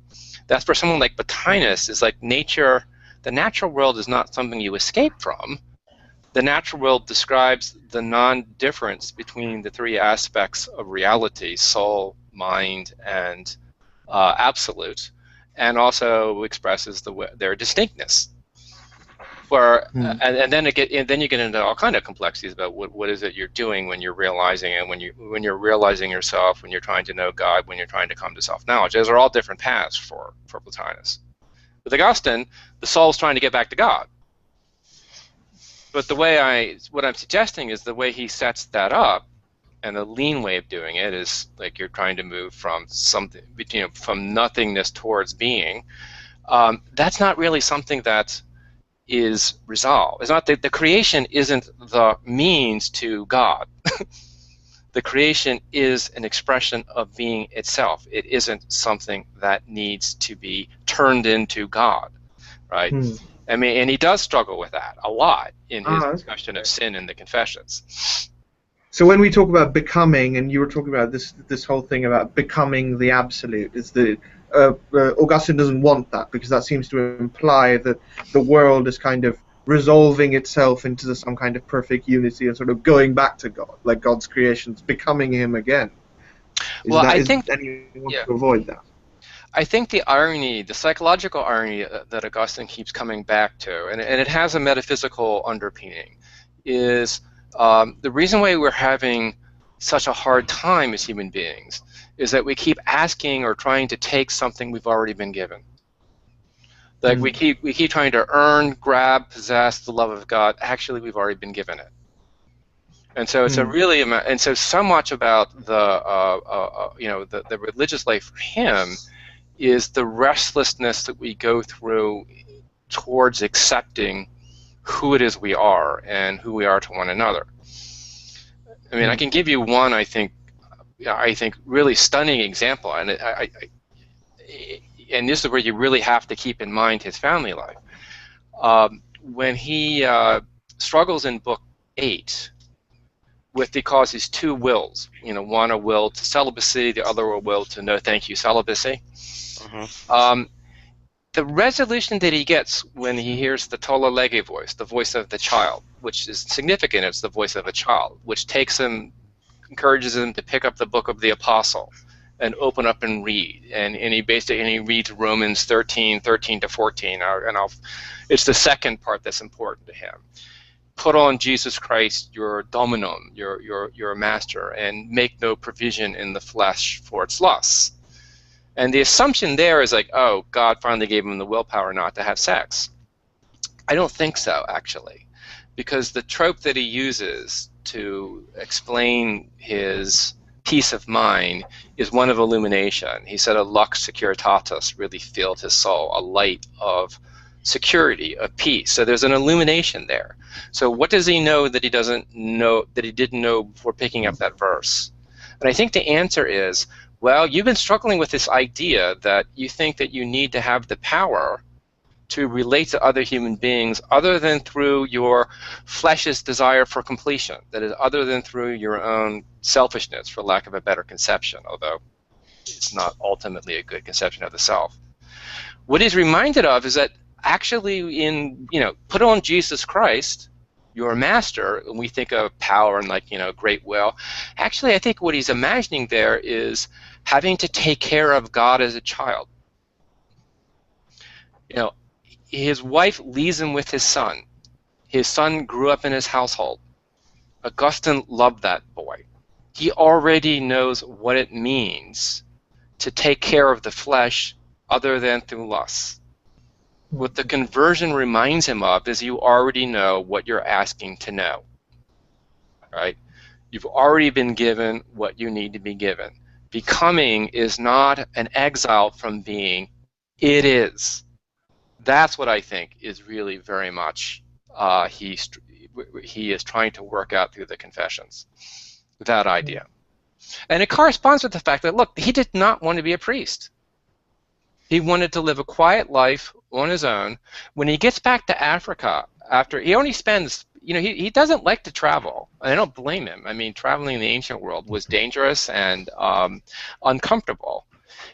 That's for someone like Plotinus, is like nature. The natural world is not something you escape from. The natural world describes the non-difference between the three aspects of reality: soul, mind, and absolute, and also expresses their distinctness. And then you get into all kind of complexities about what is it you're doing when you're realizing it, when you're realizing yourself, when you're trying to know God, when you're trying to come to self-knowledge. Those are all different paths for Plotinus. With Augustine, the soul's trying to get back to God. But what I'm suggesting is the way he sets that up, and the lean way of doing it is like you're trying to move from something, from nothingness towards being. That's not really something that is resolved. It's not the creation isn't the means to God. The creation is an expression of being itself. It isn't something that needs to be turned into God, right? I mean, and he does struggle with that a lot in his discussion of sin in the Confessions. So when we talk about becoming, and you were talking about this whole thing about becoming the absolute, is the Augustine doesn't want that, because that seems to imply that the world is kind of resolving itself into some kind of perfect unity and sort of going back to God, like God's creation's becoming him again. I think anyone wants to avoid that? I think the irony, the psychological irony that Augustine keeps coming back to, and it has a metaphysical underpinning, is the reason why we're having such a hard time as human beings is that we keep asking or trying to take something we've already been given. Like we keep trying to earn, grab, possess the love of God. Actually, we've already been given it. And so it's so much about the religious life for him is the restlessness that we go through towards accepting who it is we are and who we are to one another. I mean, I can give you one, I think really stunning example, and and this is where you really have to keep in mind his family life. when he struggles in book 8 with, because his two wills, one a will to celibacy, the other a will to no thank you celibacy. The resolution that he gets when he hears the tolle lege voice, the voice of the child, which is significant, it's the voice of a child, which takes him, encourages him to pick up the book of the apostle and open up and read. And he reads Romans 13 to 14. It's the second part that's important to him. Put on Jesus Christ, your dominum, your master, and make no provision in the flesh for its lusts. And the assumption there is like, oh, God finally gave him the willpower not to have sex. I don't think so, actually, because the trope that he uses to explain his peace of mind is one of illumination. He said a lux securitatis really filled his soul, a light of security, of peace. So there's an illumination there. So what does he know that he doesn't know, that he didn't know before picking up that verse? And I think the answer is, well, you've been struggling with this idea that you think that you need to have the power to relate to other human beings other than through your flesh's desire for completion, that is, other than through your own selfishness, for lack of a better conception, although it's not ultimately a good conception of the self. What he's reminded of is that actually put on Jesus Christ, your master, and we think of power and great will. Actually, I think what he's imagining there is having to take care of God as a child. His wife leaves him with his son. His son grew up in his household. Augustine loved that boy. He already knows what it means to take care of the flesh other than through lust. What the conversion reminds him of is you already know what you're asking to know. Right? You've already been given what you need to be given. Becoming is not an exile from being, it is. That's what I think is really very much he is trying to work out through the Confessions, that idea. And it corresponds with the fact that, look, he did not want to be a priest. He wanted to live a quiet life on his own. When he gets back to Africa, after he only spends, he doesn't like to travel. I don't blame him. I mean, traveling in the ancient world was dangerous and uncomfortable.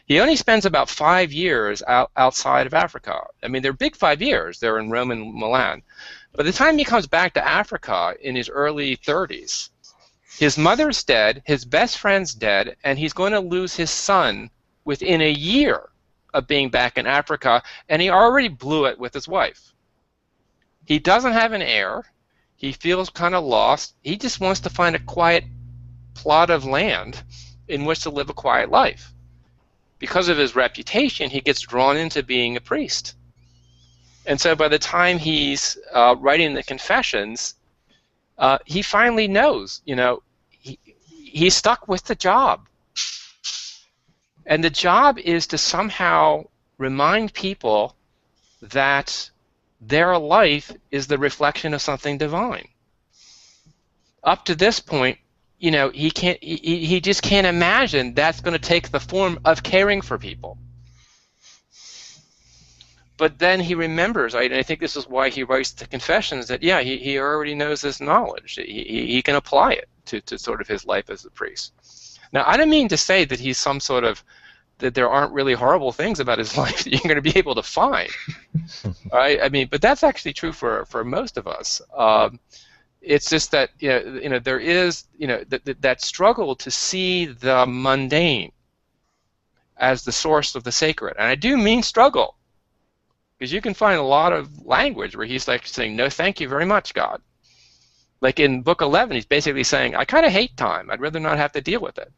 He only spends about 5 years outside of Africa. I mean, they're big 5 years. They're in Rome and Milan. By the time he comes back to Africa in his early 30s, his mother's dead, his best friend's dead, and he's going to lose his son within a year of being back in Africa, and he already blew it with his wife. He doesn't have an heir. He feels kind of lost. He just wants to find a quiet plot of land in which to live a quiet life. Because of his reputation, he gets drawn into being a priest. And so by the time he's writing the Confessions, he finally knows, he's stuck with the job. And the job is to somehow remind people that their life is the reflection of something divine. Up to this point, he just can't imagine that's going to take the form of caring for people. But then he remembers, and I think this is why he writes the Confessions, that he already knows this knowledge. He can apply it to sort of his life as a priest. Now, I don't mean to say that he's some sort of, that there aren't really horrible things about his life that you're going to be able to find. Right? I mean, but that's actually true for most of us. It's just that there is that struggle to see the mundane as the source of the sacred, and I do mean struggle, because you can find a lot of language where he's like saying, "No, thank you very much, God." Like in Book 11, he's basically saying, "I kind of hate time. I'd rather not have to deal with it."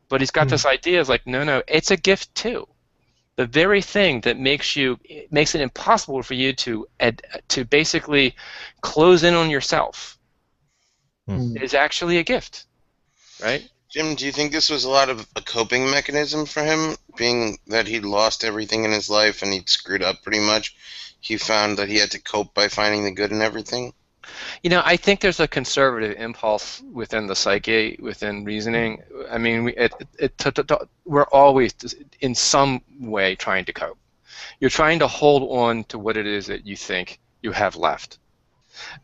But he's got this idea of like, no, it's a gift too. The very thing that makes it impossible for you to basically close in on yourself is actually a gift, right? Jim, do you think this was a lot of a coping mechanism for him, being that he'd lost everything in his life and he'd screwed up pretty much? He found that he had to cope by finding the good in everything? I think there's a conservative impulse within the psyche, within reasoning. I mean, we're always in some way trying to cope. You're trying to hold on to what it is that you think you have left.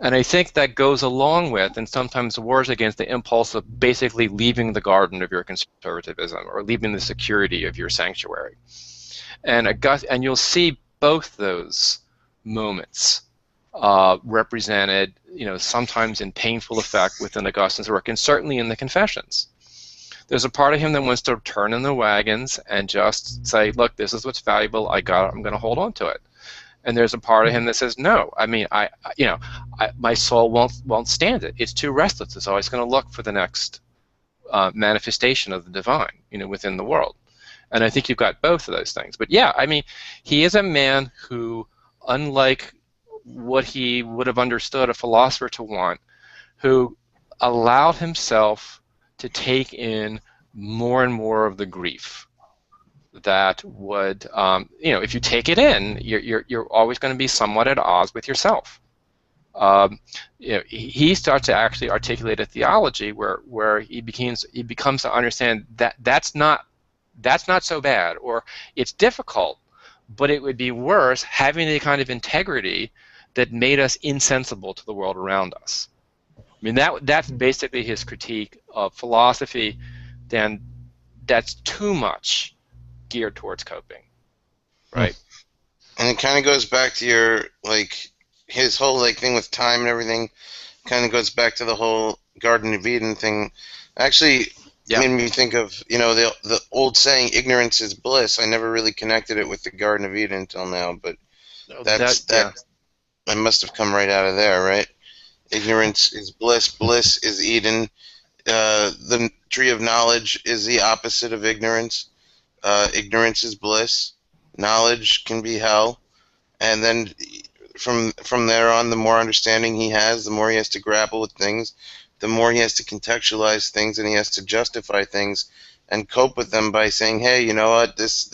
And I think that goes along with, and sometimes wars against, the impulse of basically leaving the garden of your conservatism or leaving the security of your sanctuary. And you'll see both those moments represented, sometimes in painful effect within Augustine's work, and certainly in the Confessions. There's a part of him that wants to turn in the wagons and just say, look, this is what's valuable. I'm going to hold on to it. And there's a part of him that says, no, I mean, my soul won't stand it. It's too restless. It's always going to look for the next manifestation of the divine, within the world. And I think you've got both of those things. But yeah, I mean, he is a man who, unlike what he would have understood a philosopher to want, who allowed himself to take in more and more of the grief that would, if you take it in, you're always going to be somewhat at odds with yourself. He starts to actually articulate a theology where he becomes to understand that that's not so bad, or it's difficult, but it would be worse having the kind of integrity that made us insensible to the world around us. I mean, that's basically his critique of philosophy, then that's too much geared towards coping, right? And it kind of goes back to your, his whole, thing with time and everything, kind of goes back to the whole Garden of Eden thing. Actually, made me think of, the old saying, ignorance is bliss. I never really connected it with the Garden of Eden until now, but that I must have come right out of there, right? Ignorance is bliss. Bliss is Eden. The tree of knowledge is the opposite of ignorance. Ignorance is bliss. Knowledge can be hell. And then from there on, the more understanding he has, the more he has to grapple with things, the more he has to contextualize things, and he has to justify things and cope with them by saying, hey, you know what, this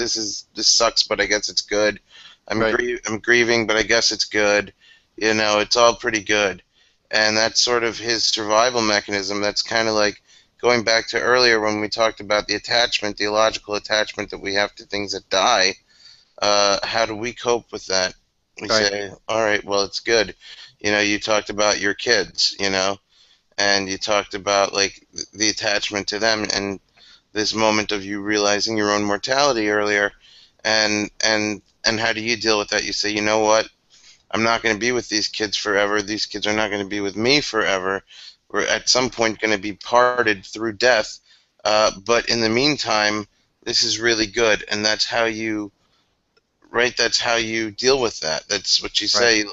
sucks, but I guess it's good. I'm grieving, but I guess it's good. It's all pretty good. And that's sort of his survival mechanism. That's kind of like going back to earlier when we talked about the attachment, the illogical attachment that we have to things that die. How do we cope with that? We say, all right, well, it's good. You talked about your kids, and you talked about, the attachment to them and this moment of you realizing your own mortality earlier. And how do you deal with that? You say, you know what? I'm not going to be with these kids forever. These kids are not going to be with me forever. We're at some point going to be parted through death. But in the meantime, this is really good, and that's how you, that's how you deal with that. That's what you say,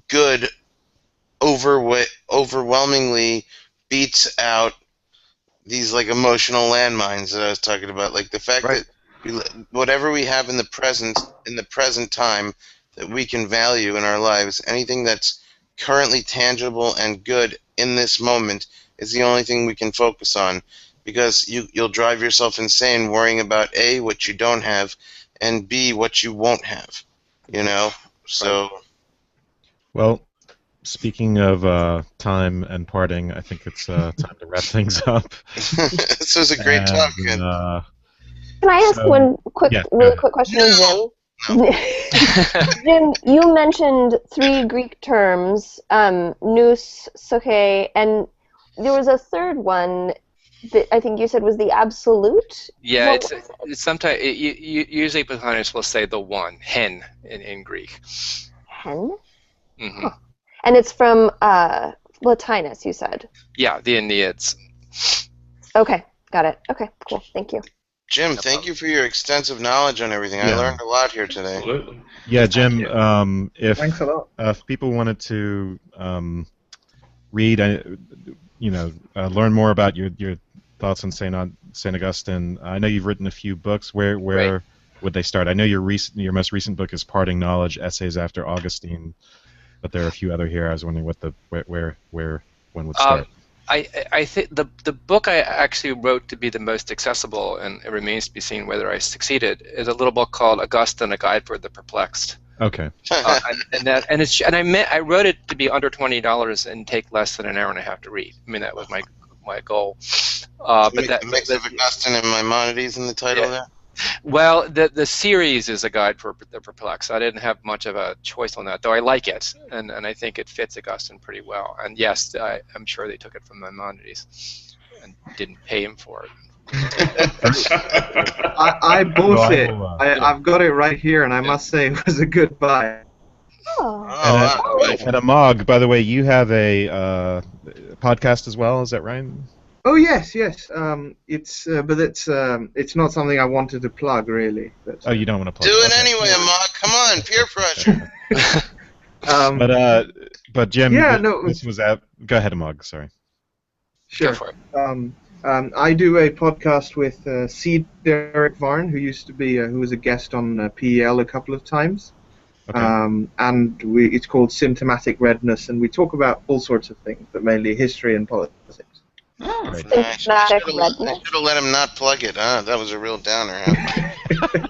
good overwhelmingly beats out these, emotional landmines that I was talking about. The fact that whatever we have in the present time, that we can value in our lives, anything that's currently tangible and good in this moment is the only thing we can focus on, because you'll drive yourself insane worrying about A, what you don't have, and B, what you won't have, so. Well, speaking of time and parting, I think it's time to wrap things up. This was a great talk. Can I ask one really quick question of Jim? No. Jim, you mentioned 3 Greek terms, nous, psyche, and there was a third one that I think you said was the absolute? Yeah, it's sometimes, usually Plotinus will say the one, hen, in Greek. Hen? Mm-hmm. Huh. And it's from Plotinus, you said? Yeah, the Aeneads. Okay, got it. Okay, cool, thank you. Jim, thank you for your extensive knowledge on everything. I learned a lot here today. Absolutely. Yeah, Jim, Thanks a lot. if people wanted to read, learn more about your thoughts on St. Augustine, I know you've written a few books. Where would they start? I know your most recent book is Parting Knowledge: Essays After Augustine, but there are a few other here. I was wondering where one would start. I think the book I actually wrote to be the most accessible, and it remains to be seen whether I succeeded, is a little book called Augustine: A Guide for the Perplexed. Okay. I wrote it to be under $20 and take less than an hour and a half to read. I mean, that was my goal. But that mix of Augustine and Maimonides in the title there. Well, the series is a guide for the perplexed. I didn't have much of a choice on that, though I like it, and I think it fits Augustine pretty well. And yes, I'm sure they took it from Maimonides and didn't pay him for it. I bought it. Well, I've got it right here, and I must say it was a good buy. Oh. And Amog, by the way, you have a podcast as well. Is that right? Oh yes. But it's not something I wanted to plug really. But, Oh, you don't want to plug. Do it Okay. anyway, Amok. Come on, peer pressure. But Jim, Yeah, no, this was at. Go ahead, Amog. Sorry. sure. Go for it. I do a podcast with C. Derek Varn, who used to be who was a guest on PEL a couple of times. Okay. And it's called Symptomatic Redness, and we talk about all sorts of things, but mainly history and politics. Oh, Great. nice. I Symptomatic should redness. have let him not plug it. That was a real downer. Huh?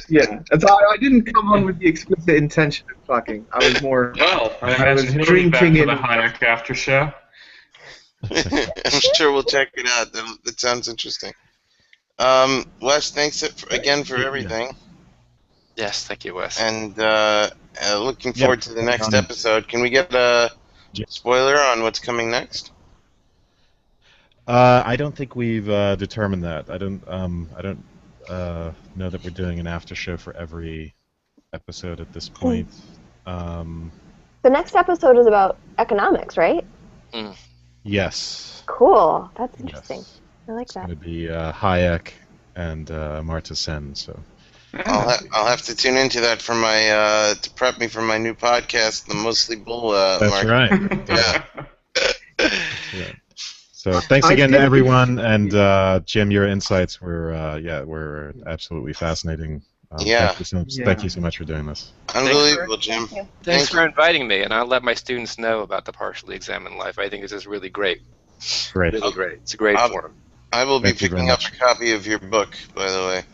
Yeah, and so I didn't come on with the explicit intention of plugging. I was more. Well, I I was imagine he'll be back drinking for in. the Hayek after show. I'm sure we'll check it out. That sounds interesting. Wes, thanks again for everything. Yes, thank you, Wes. And looking forward to the next episode. Can we get a spoiler on what's coming next? I don't think we've determined that. I don't know that we're doing an after show for every episode at this point. The next episode is about economics, right? Yes. Cool. That's interesting. Yes. I like It's that. going to be Hayek and Amartya Sen. So. I'll have to tune into that for my to prep me for my new podcast, the Mostly Bull. That's Mark. right. Yeah. Yeah. So thanks again to everyone, and Jim, your insights were absolutely fascinating. Yeah. Thank you so much for doing this. Unbelievable, Jim. Thanks for inviting me, and I'll let my students know about the partially examined life. I think this is really great. Great. Really great. It's a great forum. I will be Thank you very picking up much. a copy of your book, by the way.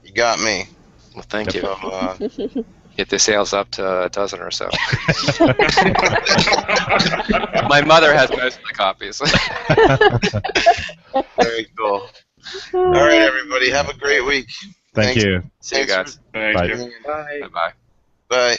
You got me. Well, thank you. So, Get the sales up to a dozen or so. My mother has most of the copies. very cool. All right, everybody. Have a great week. Thank Thanks. you. See you guys. Thank Bye. you. Bye. Bye-bye. Bye.